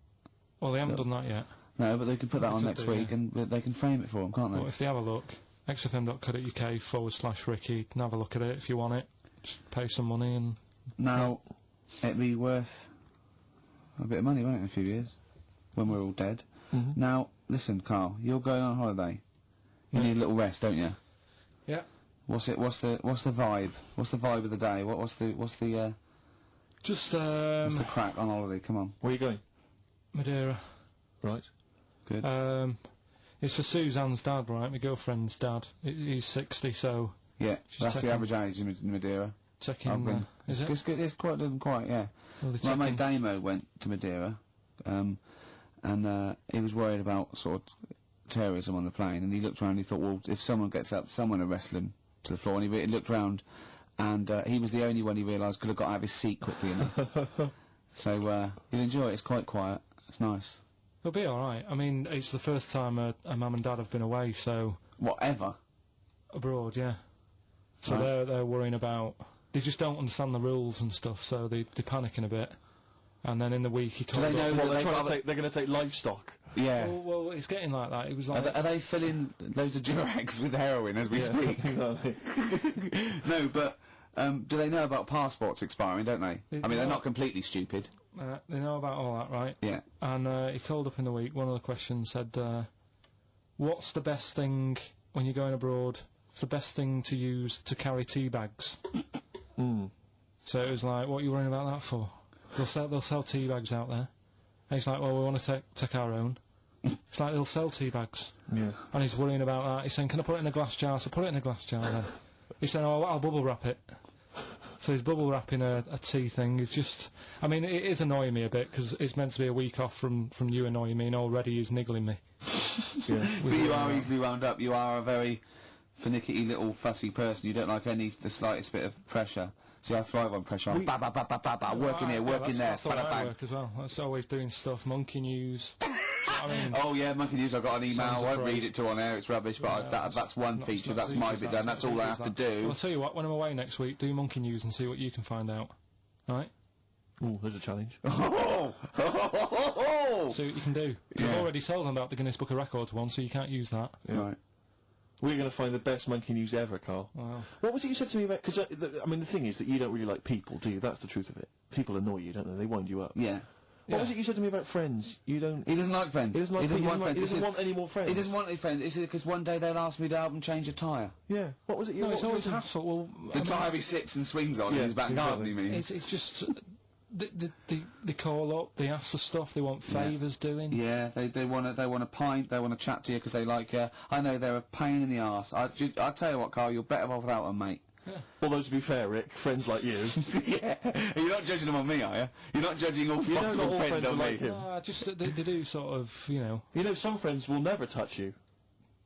Well, they haven't done that yet. No, but they can put that They on could next do, week, yeah. and they can frame it for them, can't they? But if they have a look, xfm.co.uk/Ricky, and have a look at it if you want it. Just pay some money and... Now, it'd be worth a bit of money, won't it, in a few years? When we're all dead. Mhm. Now, listen, Carl, you're going on holiday. You need a little rest, don't you? Yeah. What's the vibe? What's the vibe of the day? What's the Just, crack on holiday? Come on. Where are you going? Madeira. Right. Good. It's for Suzanne's dad, right? My girlfriend's dad. He's 60, so Yeah, Just that's the checking. average age in Madeira. checking... I've been. is it? It's good. It's quite, yeah. Well, they're My mate checking- Damo went to Madeira, and he was worried about sort of terrorism on the plane, and he looked around and he thought, well, if someone gets up, someone will wrestle him to the floor, and he looked round, and he was the only one he realised could have got out of his seat quickly enough. So, you'll enjoy it, it's quite quiet, it's nice. It'll be alright. I mean, it's the first time a mum and dad have been away, so... Whatever. Abroad, yeah. So Right. they're worrying about... They just don't understand the rules and stuff, so they're panicking a bit. And then in the week he Do called they know up... what They're going to take livestock. Yeah. Well, it's getting like that. It was like... Are they filling loads of Durags with heroin as we speak? Exactly. No, but do they know about passports expiring, don't they? They I mean, they're know. not completely stupid. they know about all that, right? Yeah. And he called up in the week, one of the questions said, what's the best thing, when you're going abroad, what's the best thing to use to carry tea bags? So it was like, what are you worrying about that for? They'll sell tea bags out there. And he's like, well, we want to take our own. It's like, they'll sell tea bags. Yeah. And he's worrying about that. He's saying, can I put it in a glass jar? So put it in a glass jar then. He's saying, oh, I'll bubble wrap it. So he's bubble wrapping a tea thing. It's just, I mean, it is annoying me a bit, because it's meant to be a week off from you annoying me, and already he's niggling me. Yeah. But you are easily wound up. You are a very finicky little fussy person. You don't like the slightest bit of pressure. See, I thrive on pressure. I'm ba ba ba ba ba ba, working here, working there, That's the way bada I bang. work as well. That's always doing stuff, Monkey News. I mean, Oh yeah, Monkey News. I got an email. Sounds I won't afraid. read it to on air. It's rubbish, but Yeah, that's one not- feature. not That's as my easy bit as done. that, That's not all as I easy have as to that. do. Well, I'll tell you what, when I'm away next week, do Monkey News and see what you can find out. Right? Ooh, there's a challenge. See what you can do. 'Cause I've already told them about the Guinness Book of Records one, so you can't use that. Right. We're going to find the best Monkey News ever, Carl. Wow. What was it you said to me about... Because, I mean, the thing is that you don't really like people, do you? That's the truth of it. People annoy you, don't they? They wind you up. Yeah. What was it you said to me about friends? You don't... He doesn't like friends. He doesn't like want friends. He doesn't He want any more friends. He doesn't want any friends. Is it because one day they'll ask me to help them change a tyre? Yeah. What was it you... No, what it's was always your- hassle. Well, The tyre he sits and swings on Yeah, in his back garden, exactly. he means. it's just... they call up, they ask for stuff, they want favours doing. Yeah, they want a pint, they want to chat to you because they like you. I know they're a pain in the arse. I tell you what, Carl, you're better off without them, mate. Although, to be fair, Rick, friends like you... Yeah, you're not judging them on me, are you? You're not judging all You know possible not all friends on are me. like him. Just that they do sort of, you know... You know, some friends will never touch you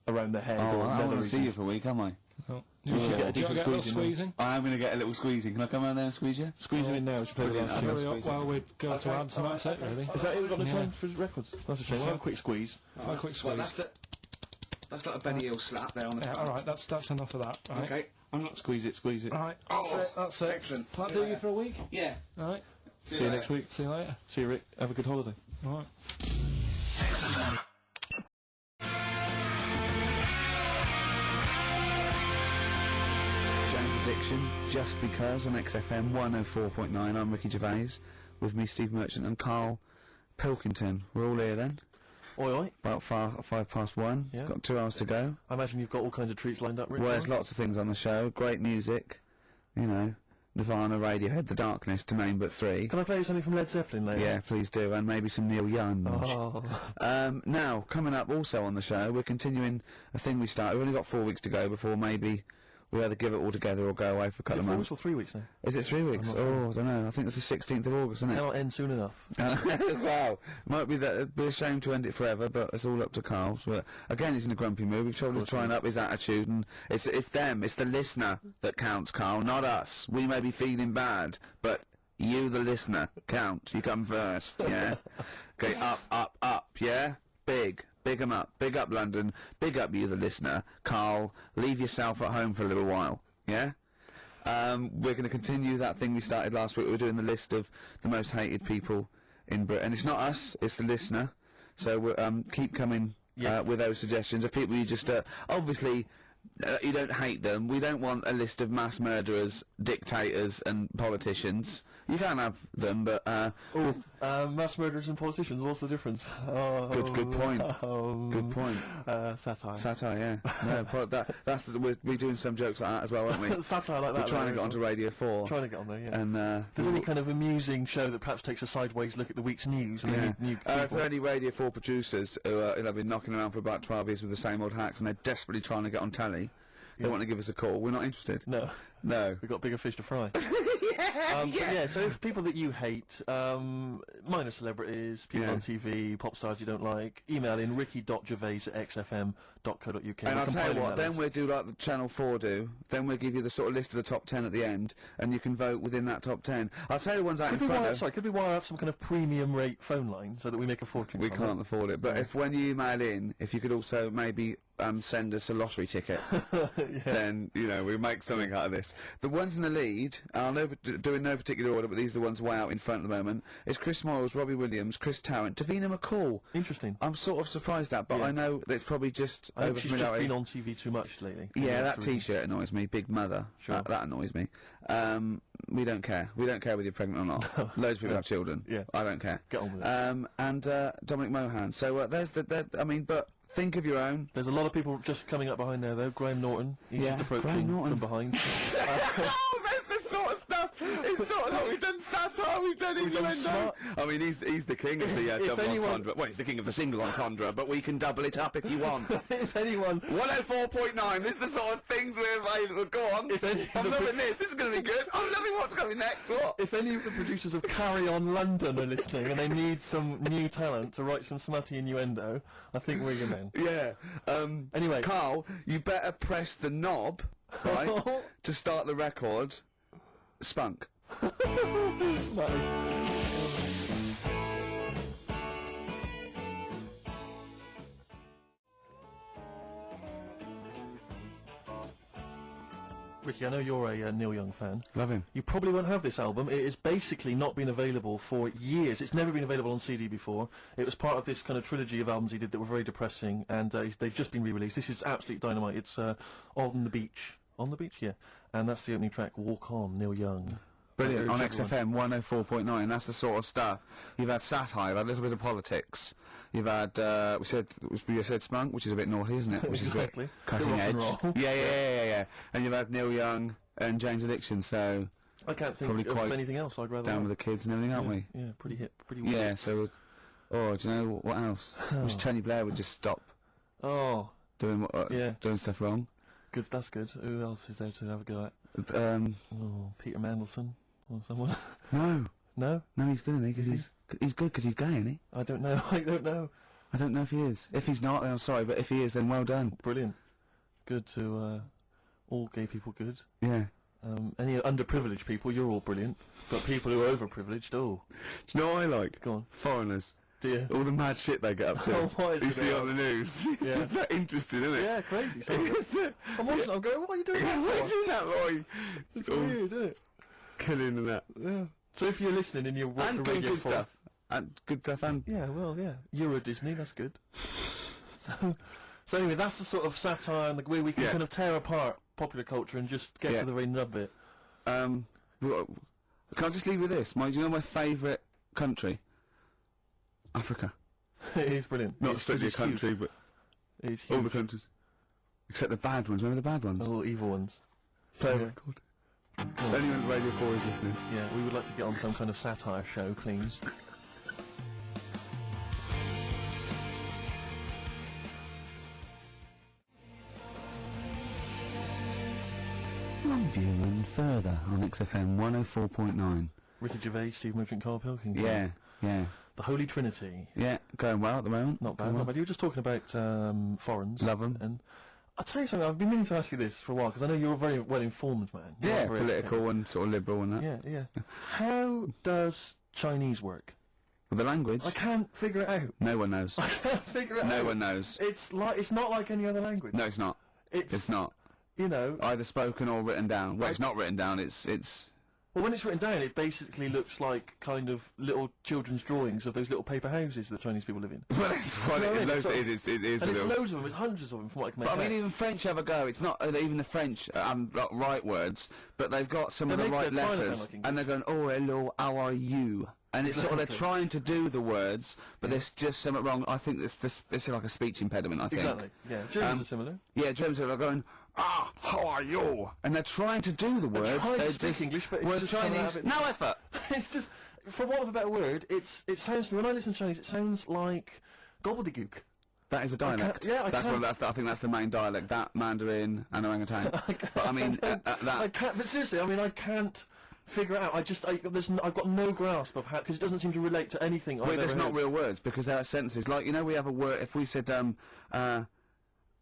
around the head Oh, or I nether want to see you regions. for a week, am I? Oh, Yeah, you get a get a decent little squeeze in squeezing? I am going to get a little squeezing. Can I come around there and squeeze you? Squeeze him in now, we should play the Brilliant. last I'm tune. Hurry up while we go to ads, and that's it, really. Is that it? We've got no Yeah. time for records. That's a shame. We'll have a quick squeeze. Have a quick squeeze. That's like a Benny Hill slap there on the Yeah, alright, that's enough of that. Right. Okay. I'm not squeeze it. Right, that's it. Excellent. Will that do you for a week? Yeah. Alright, See you next week. see you later. See you, Rick. Have a good holiday. Alright. James Addiction, Just Because on XFM 104.9. I'm Ricky Gervais, with me Steve Merchant and Carl Pilkington. We're all here then, Oi, oi. about 1:05. Yeah. Got 2 hours to go. I imagine you've got all kinds of treats lined up, Rick. Well, there's lots of things on the show. Great music, you know, Nirvana, Radiohead, The Darkness, to name but 3. Can I play you something from Led Zeppelin later? Yeah, please do, and maybe some Neil Young. Oh. Now, coming up also on the show, we're continuing a thing we started. We've only got 4 weeks to go before maybe we either give it all together or go away for a Is couple it of 4 months. weeks or 3 weeks now? Is it 3 weeks? not Oh, I don't know. I think it's the 16th of August, isn't it? Cannot end soon enough. Well, might be that it'd be a shame to end it forever, but it's all up to Carl. So, again, he's in a grumpy mood. We've tried to try and up his attitude, and it's them, it's the listener that counts, Carl, not us. We may be feeling bad, but you, the listener, count. You come first, yeah? Okay, up, yeah? Big 'em up. Big up London. Big up you, the listener. Carl, leave yourself at home for a little while, yeah? We're going to continue that thing we started last week. We're doing the list of the most hated people in Britain. It's not us, it's the listener. So we'll, keep coming with those suggestions of people you just, obviously, you don't hate them. We don't want a list of mass murderers, dictators and politicians. You can have them, but, Mass murderers and politicians, what's the difference? Oh, good point. Good point. Satire. Satire, yeah. No, that's we're doing some jokes like that as well, aren't we? Satire like that. We're trying to there, get onto Radio 4. Trying to get on there, yeah. And, If there's any kind of amusing show that perhaps takes a sideways look at the week's news and yeah. then new If people. there are any Radio 4 producers who have been knocking around for about 12 years with the same old hacks and they're desperately trying to get on telly, they want to give us a call. We're not interested. No, No. we've got bigger fish to fry. But yeah, so if people that you hate, minor celebrities, people Yeah. on TV, pop stars you don't like, email in ricky.gervais@xfm.co.uk. And I'll tell you what, then we'll do like the Channel 4 do, then we'll give you the sort of list of the top 10 at the end, and you can vote within that top 10. I'll tell you the ones out in front though. Could we wire up some kind of premium rate phone line so that we make a fortune We from can't afford it, but if when you email in, if you could also maybe send us a lottery ticket, then, you know, we'll make something out of this. The ones in the lead, and I'll do in no particular order, but these are the ones way out in front at the moment, is Chris Moyles, Robbie Williams, Chris Tarrant, Davina McCall. Interesting. I'm sort of surprised at, but Yeah. I know that it's probably just I think she's just over-familiarity. been on TV too much lately. Yeah, That's that the reason. T-shirt annoys me. Big Mother. Sure. That annoys me. We don't care. We don't care whether you're pregnant or not. Loads of people have children. Yeah. I don't care. Get on with it. And Dominic Mohan. So there's I mean, but think of your own. There's a lot of people just coming up behind there, though. Graham Norton. He's Yeah, just approaching Graham Norton. from behind. Oh, that's the sort of stuff. It's sort of like we've done satire, we've done innuendo. smart. I mean, he's the king of the double anyone- entendre. Well, he's the king of the single entendre, but we can double it up if you want. If anyone 104.9. This is the sort of things we're available. Go on. If any of I'm the loving this. This is going to be good. I'm loving what's coming next. What? If any of the producers of Carry On London are listening and they need some new talent to write some smutty innuendo, I think we're your men. Yeah. Anyway. Carl, you better press the knob, right, to start the record. Spunk. Smutty. Ricky, I know you're a Neil Young fan. Love him. You probably won't have this album. It has basically not been available for years. It's never been available on CD before. It was part of this kind of trilogy of albums he did that were very depressing, and they've just been re-released. This is absolute dynamite. It's On the Beach. On the Beach, yeah. And that's the opening track, Walk On, Neil Young. Brilliant. On Very good XFM 104.9. That's the sort of stuff. You've had satire, you've had a little bit of politics. You've had, we said Spunk, which is a bit naughty, isn't it? Which is a Exactly. bit cutting Bit rock edge. and roll. Yeah. And you've had Neil Young and James Addiction, so... I can't think Probably of quite anything else I'd rather down have. with the kids and everything, aren't we? Yeah, pretty hip, pretty Yeah, weird. so, do you know what else? Wish Tony Blair would just stop Oh, doing Yeah. doing stuff wrong. good, that's good. Who else is there to have a go at? Oh, Peter Mandelson or someone. No, No? he's good, isn't he? 'Cause he's good because he's gay, isn't he? I don't know, I don't know. I don't know if he is. If he's not, then I'm sorry, but if he is, then well done. Brilliant. Good to, all gay people good. Yeah. Any underprivileged people, you're all brilliant. But people who are overprivileged, oh, Do you know what I like? go on. Foreigners. Dear. All the mad shit they get up to. Oh, what is you it see about? on the news. It's Yeah. just that interesting, isn't it? Yeah, crazy. So I'm I'm watching, I'm going, what are you doing that for? doing that, Roy? It's weird, isn't it? Killing and that. Yeah. So if you're listening and you're And the doing radio good for- stuff. And good stuff and... Yeah, well, yeah. Euro Disney, that's good. So anyway, that's the sort of satire and the way we can Yeah. kind of tear apart popular culture and just get Yeah. to the very nub bit. Can I just leave with this? Do you know my favourite country? Africa. It is brilliant. Not It's- strictly a it's huge. country, but It is all huge. the countries. Except the bad ones. Remember the bad ones? All evil ones. Play a yeah. record. Anyone at Radio 4 is listening. Yeah, we would like to get on some kind of satire show, please. Longview and further on XFM 104.9. Ricky Gervais, Steve Merchant, Carl Pilkington. Yeah. The Holy Trinity. Yeah, going well at the moment. Not bad, Going not well. bad. You were just talking about foreigners. Love 'em. And I'll tell you something, I've been meaning to ask you this for a while, because I know you're a very well-informed man. You Yeah, are very political and sort of liberal and that. Yeah. How does Chinese work? With the language, I can't figure it out. no one knows. I can't figure it out. No one knows. It's not like any other language. No, it's not. It's not. You know, Either spoken or written down. Well, it's not written down, it's... well, when it's written down, it basically looks like kind of little children's drawings of those little paper houses that Chinese people live in. Well, it's what No, it it's is. sort of- It is And a it's little... loads of them, it's hundreds of them from what I can make But I mean, out. even French have a go. It's not even the French got right words, but they've got some of They the make right their trying to letters, sound like and they're going, "Oh, hello, how are you?" And it's sort of they're Exactly. trying to do the words, but there's just something wrong. I think it's like a speech impediment. I think. Exactly, yeah. Germans are similar. Yeah, Germans are going, how are you? And they're trying to do the words. trying to They're speak just- English, but it's whereas just coming out Chinese, of it- no effort. It's just, for want of a better word, it sounds to me, when I listen to Chinese, it sounds like gobbledygook. That is a dialect. yeah, I that's can't- I think that's the main dialect. That Mandarin and orangutan. But I mean, I that. can't, but seriously, I mean, I can't figure it out. I've got no grasp of how, because it doesn't seem to relate to anything I've Well, there's ever not heard. real words because there are sentences. Like, you know, we have a word. If we said,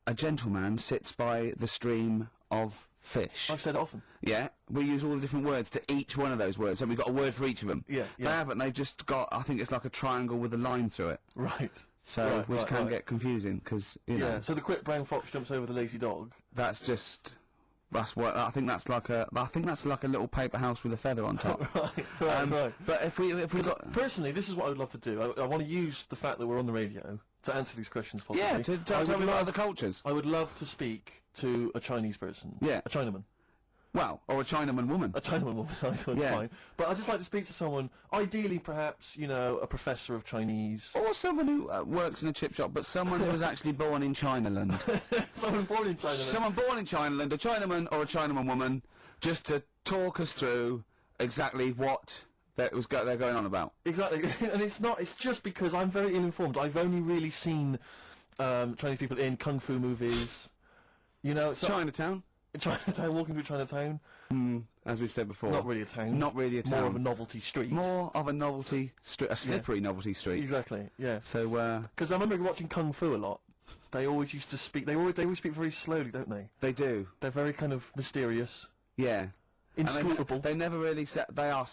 a gentleman sits by the stream of fish. I've said it often. Yeah, we use all the different words to each one of those words, and we've got a word for each of them. Yeah, They yeah. haven't. They've just got. I think it's like a triangle with a line through it. Right. So, Right, which right, can right. get confusing because you Yeah, know so the quick brown fox jumps over the lazy dog. that's just. That's what I think. That's like a. I think that's like a little paper house with a feather on top. Right. But if we got. Personally, this is what I would love to do. I want to use the fact that we're on the radio to answer these questions possibly. Yeah, to I tell would me about love- other cultures. I would love to speak to a Chinese person. Yeah. A Chinaman. Well, or a Chinaman woman. A Chinaman woman, I thought it's Yeah. fine. But I'd just like to speak to someone, ideally perhaps, you know, a professor of Chinese. Or someone who works in a chip shop, but someone who was actually born in Chinaland. Someone born in China. Someone born in Chinaland, a Chinaman or a Chinaman woman, just to talk us through exactly what they're going on about. Exactly. And it's just because I'm very ill-informed. I've only really seen Chinese people in kung fu movies. You know, so Chinatown, Chinatown, walking through Chinatown. as we've said before. Not really a town. Not really a town. More of a novelty street. More of a novelty street, a slippery novelty street. Exactly, yeah. So, Because I remember watching Kung Fu a lot. They always used to speak, they always speak very slowly, don't they? they do, They're very kind of mysterious, yeah. And inscrutable. They never really said they are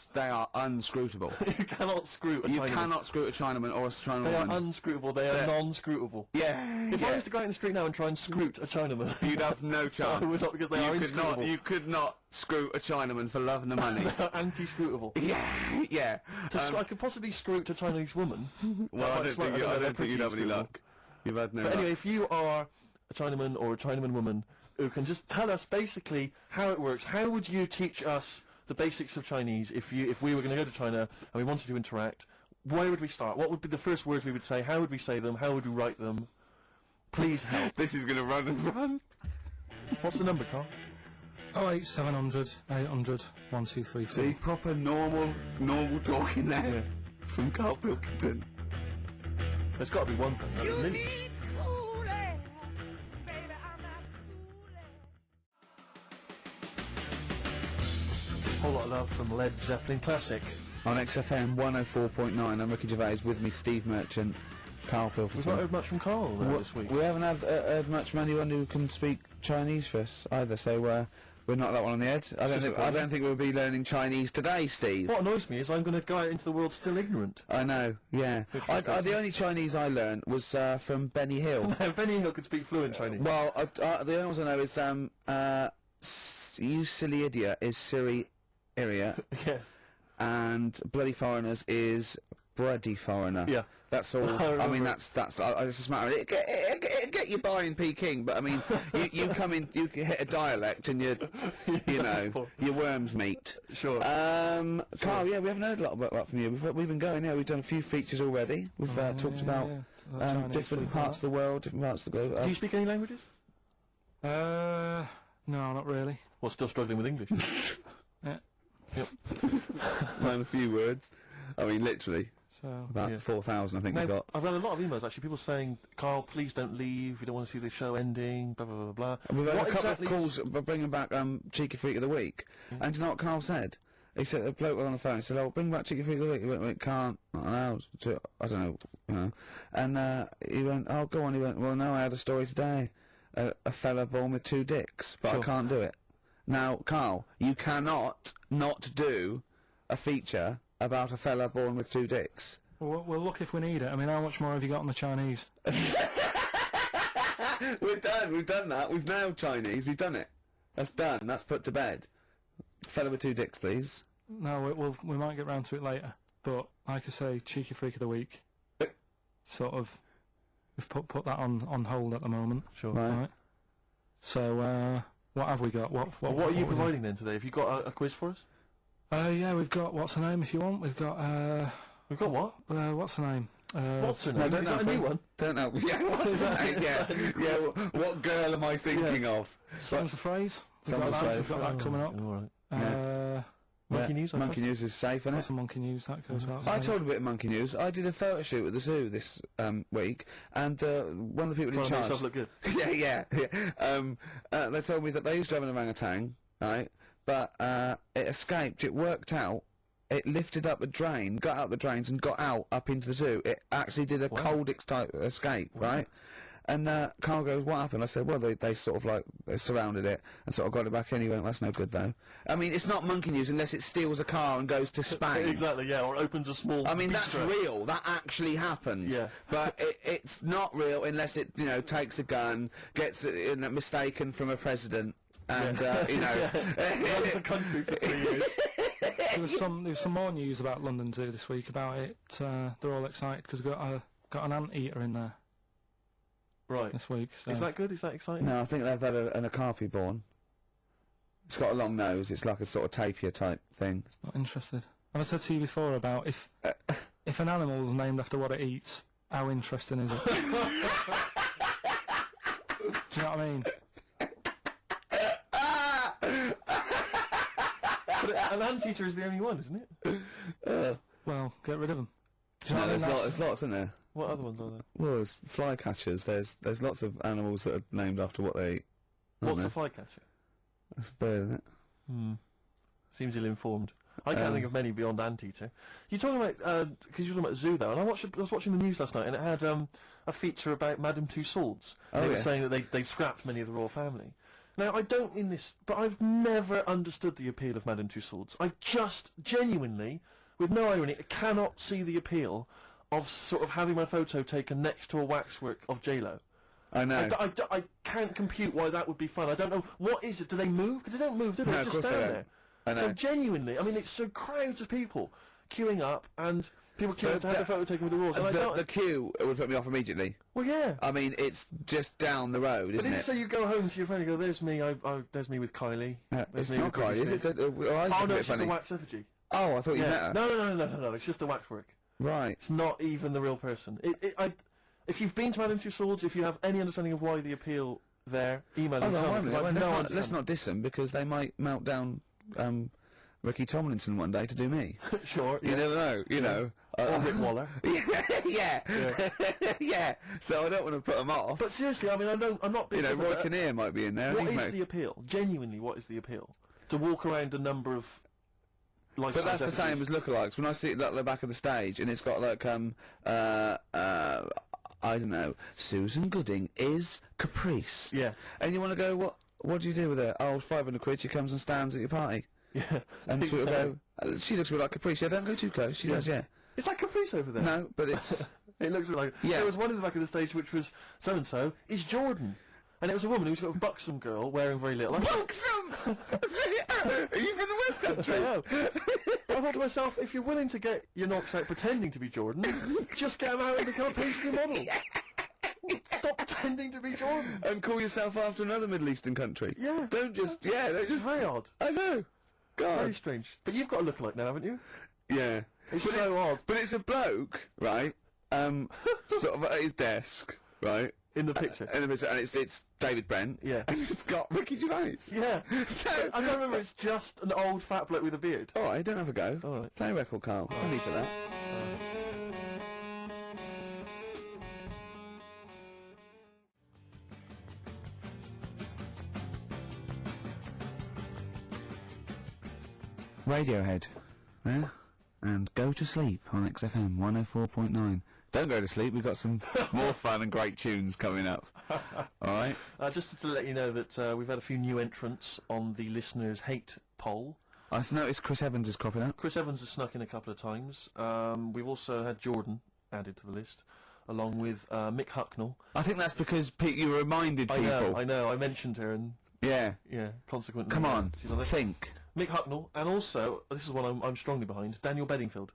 unscrutable. You cannot screw a You Chinaman. cannot screw a Chinaman or a Chinaman They are woman. unscrutable, they are They're- non-scrutable. Yeah, If yeah. I was to go out in the street now and try and scroot a Chinaman, You'd have no chance. I would not, because they are could not. inscrutable. You could not screw a Chinaman for love nor money. they are anti-scrutable. yeah, yeah. I could possibly scroot a Chinese woman. Well, I don't think they're you'd have any pretty luck. You've had no But luck. anyway, if you are a Chinaman or a Chinaman woman who can just tell us basically how it works, how would you teach us the basics of Chinese if we were going to go to China and we wanted to interact? Where would we start? What would be the first words we would say? How would we say them? How would we write them? Please help. This is going to run and run. What's the number, Carl? 08700 800 1234. See, proper normal talking there from Carl Pilkington. There's got to be one thing. That's mint. Whole lot of love from Led Zeppelin classic. On XFM 104.9, I'm Ricky Gervais, with me Steve Merchant, Carl We've not Pilkington. heard much from Carl this week. We haven't heard much from anyone who can speak Chinese for us either, so we're not that one on the head. I don't think we'll be learning Chinese today, Steve. What annoys me is I'm going to go out into the world still ignorant. I know, yeah. The only Chinese I learned was from Benny Hill. Benny Hill could speak fluent Chinese. Well, the only ones I know is you silly idiot is Siri Iria, Yes. and bloody foreigners is bloody foreigner. Yeah. That's all. I mean, that's it's just a matter of it get you by in Peking, but I mean, you come in, you hit a dialect, and you know, your worms meet. Sure. Carl, yeah, we haven't heard a lot about from you. We've been going. Yeah, we've done a few features already. We've talked about different parts of the world, different parts of the globe. Do you speak any languages? No, not really. Well, still struggling with English. Yeah. Yep. Learn a few words. I mean, literally. So About 4,000, I think he's got. I've had a lot of emails actually. People saying, "Carl, please don't leave. We don't want to see the show ending." Blah blah blah blah. And we've had What a couple exactly of calls bringing back Cheeky Freak of the Week. And do you know what Carl said? He said, a bloke was on the phone, he said, "Oh, bring back Cheeky Freak of the Week." He went, "Can't, not allowed, I don't know, you know." And he went, "Oh, go on." He went, "Well, no, I had a story today. A fella born with 2 dicks, but I can't do it." Now, Carl, you cannot not do a feature about a fella born with 2 dicks. We'll look if we need it. I mean, how much more have you got on the Chinese? We're done. We've done that. We've nailed Chinese. We've done it. That's done. That's put to bed. Fella with 2 dicks, please. No, we might get round to it later. But like I say, Cheeky Freak of the Week. Sort of, we've put that on hold at the moment. Sure. Right. So what have we got? What What are you providing then today? Have you got a quiz for us? Yeah, we've got what's her name if you want. We've got We've got what? what's her name? What's her No, name? don't Is that a know. new one? Don't know. Yeah, what's that? Yeah. What girl am I thinking of? Songs the phrase. We've Songs got the that. Phrase. We've got that coming up. All right. Monkey News. I Monkey trust? News is safe, isn't Got it? some monkey news that goes out. I told a bit of Monkey News. I did a photo shoot at the zoo this week, and one of the people in Trying to make charge. yourself look good. yeah. They told me that they used to have an orangutan, right? But it escaped. It worked out. It lifted up a drain, got out the drains, and got out up into the zoo. It actually did a Coldix type escape, right? And Carl goes, "What happened?" I said, "Well, they sort of like they surrounded it and sort of got it back in." He went, "That's no good, though." I mean, it's not Monkey News unless it steals a car and goes to Spain. Exactly. Yeah. Or opens a small. I mean, that's bistro. real. That actually happened. Yeah. But it's not real unless it, you know, takes a gun, gets mistaken from a president, and you know, Runs a country for 3 years. There was some more news about London Zoo this week about it. They're all excited because we've got an anteater in there Right. this week. So. Is that good? Is that exciting? No, I think they've had an okapi born. It's got a long nose. It's like a sort of tapir type thing. Not interested. Have I said to you before about if an animal's named after what it eats, how interesting is it? Do you know what I mean? But an anteater is the only one, isn't it? Well, get rid of them. Do you know No, what I mean? there's lots, isn't there? What other ones are there? Well, there's flycatchers. There's lots of animals that are named after what they eat. aren't What's there? the flycatcher? That's a bird, isn't it? Seems ill-informed. I can't think of many beyond anteater. You're talking about because you're talking about zoo, though, and I was watching the news last night, and it had a feature about Madame Tussauds. And it was saying that they scrapped many of the royal family. Now, I don't in this, but I've never understood the appeal of Madame Tussauds. I just genuinely, with no irony, cannot see the appeal of sort of having my photo taken next to a waxwork of J-Lo. I know. I can't compute why that would be fun. I don't know. What is it? Do they move? Because they don't move, do they? No, They of just course stand they don't. there. I know. So genuinely, I mean, it's so crowds of people queuing up and people queuing to have their photo taken with the royals. And I don't... The queue would put me off immediately. Well, yeah. I mean, it's just down the road, But isn't did you it? say you go home to your friend and go, there's me, there's me with Kylie. It's There's me not with quite, Britney is it? Spears." Oh, Oh, no, it's just a wax effigy. Oh, I thought you met Yeah. her. No, it's just a waxwork. Right. It's not even the real person. If you've been to Madame Tussauds, if you have any understanding of why the appeal there, email Hold and on, tell wait a me, minute. 'cause I've Let's no not, understanding. let's not diss them, because they might melt down Ricky Tomlinson one day to do me. Sure, You never know, you know. Or Rick Waller. yeah. Yeah. So I don't want to put them off. But seriously, I mean, I'm not being... you know, Roy but, Kinnear might be in there. what He's is made- the appeal? Genuinely, what is the appeal? To walk around a number of... But that's the same as lookalikes. When I see it at the back of the stage, and it's got like I don't know, Susan Gooding is Caprice. Yeah. And you want to go, what do you do with her? Oh, 500 quid, she comes and stands at your party. Yeah. And so we'll go, she looks a bit like Caprice. Yeah, don't go too close. She does, yeah. It's like Caprice over there. No, but it's... It looks like... Yeah. There was one in the back of the stage which was, so-and-so is Jordan. And it was a woman who was sort of buxom girl, wearing very little. Buxom! Are you from the West Country? I know. I thought to myself, if you're willing to get your knocks out pretending to be Jordan, just get him out and become a pastry model. Stop pretending to be Jordan. And call yourself after another Middle Eastern country. Yeah. Don't just... don't It's just... very odd. I know. God. Very strange. But you've got a lookalike now, haven't you? Yeah. It's But so odd. But it's a bloke, right? Sort of at his desk, right? In the picture. In the picture, and it's David Brent. Yeah. And it's got Ricky Gervais. Yeah. So, I don't remember, it's just an old fat bloke with a beard. alright, don't have a go. All right. Play a record, Carl. I'll leave it that. Radiohead. There. And Go to Sleep on XFM 104.9. Don't go to sleep, we've got some more fun and great tunes coming up. Alright? Just to let you know that we've had a few new entrants on the listeners' hate poll. I just noticed Chris Evans is cropping up. Chris Evans has snuck in a couple of times. We've also had Jordan added to the list, along with Mick Hucknall. I think that's because you reminded people. I know, I mentioned her, and Yeah. yeah, consequently. Come on, she's on there. think. Mick Hucknall, and also, this is one I'm strongly behind, Daniel Bedingfield.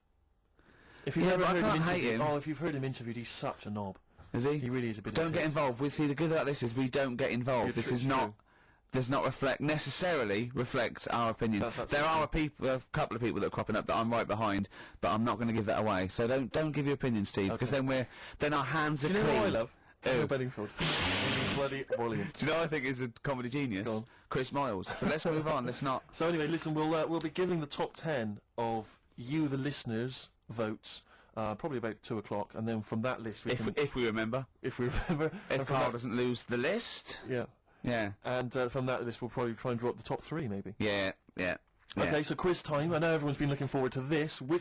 If you've Yeah, ever but I heard him can't hate interviewed, him. oh, if you've heard him interviewed, he's such a knob. Is he? He really is a bit. Don't get involved. We see the good about this is we don't get involved. It's This true, is it's not true. does not necessarily reflect our opinions. That's There are a couple of people that are cropping up that I'm right behind, but I'm not going to give that away. So don't give your opinion, Steve, because then our hands are Do you know clean. who I love? Who? Daniel Bedingfield. He's bloody brilliant. Do you know who I think is a comedy genius? Go on. Chris Miles. But let's move on. Let's not. So anyway, listen, we'll be giving the top 10 of you, the listeners, votes. Probably about 2 o'clock, and then from that list, If we remember, if we remember, if and from Carl that- doesn't lose the list. yeah, Yeah. and from that list, we'll probably try and drop the top 3, maybe. Yeah. Okay, so quiz time. I know everyone's been looking forward to this. Which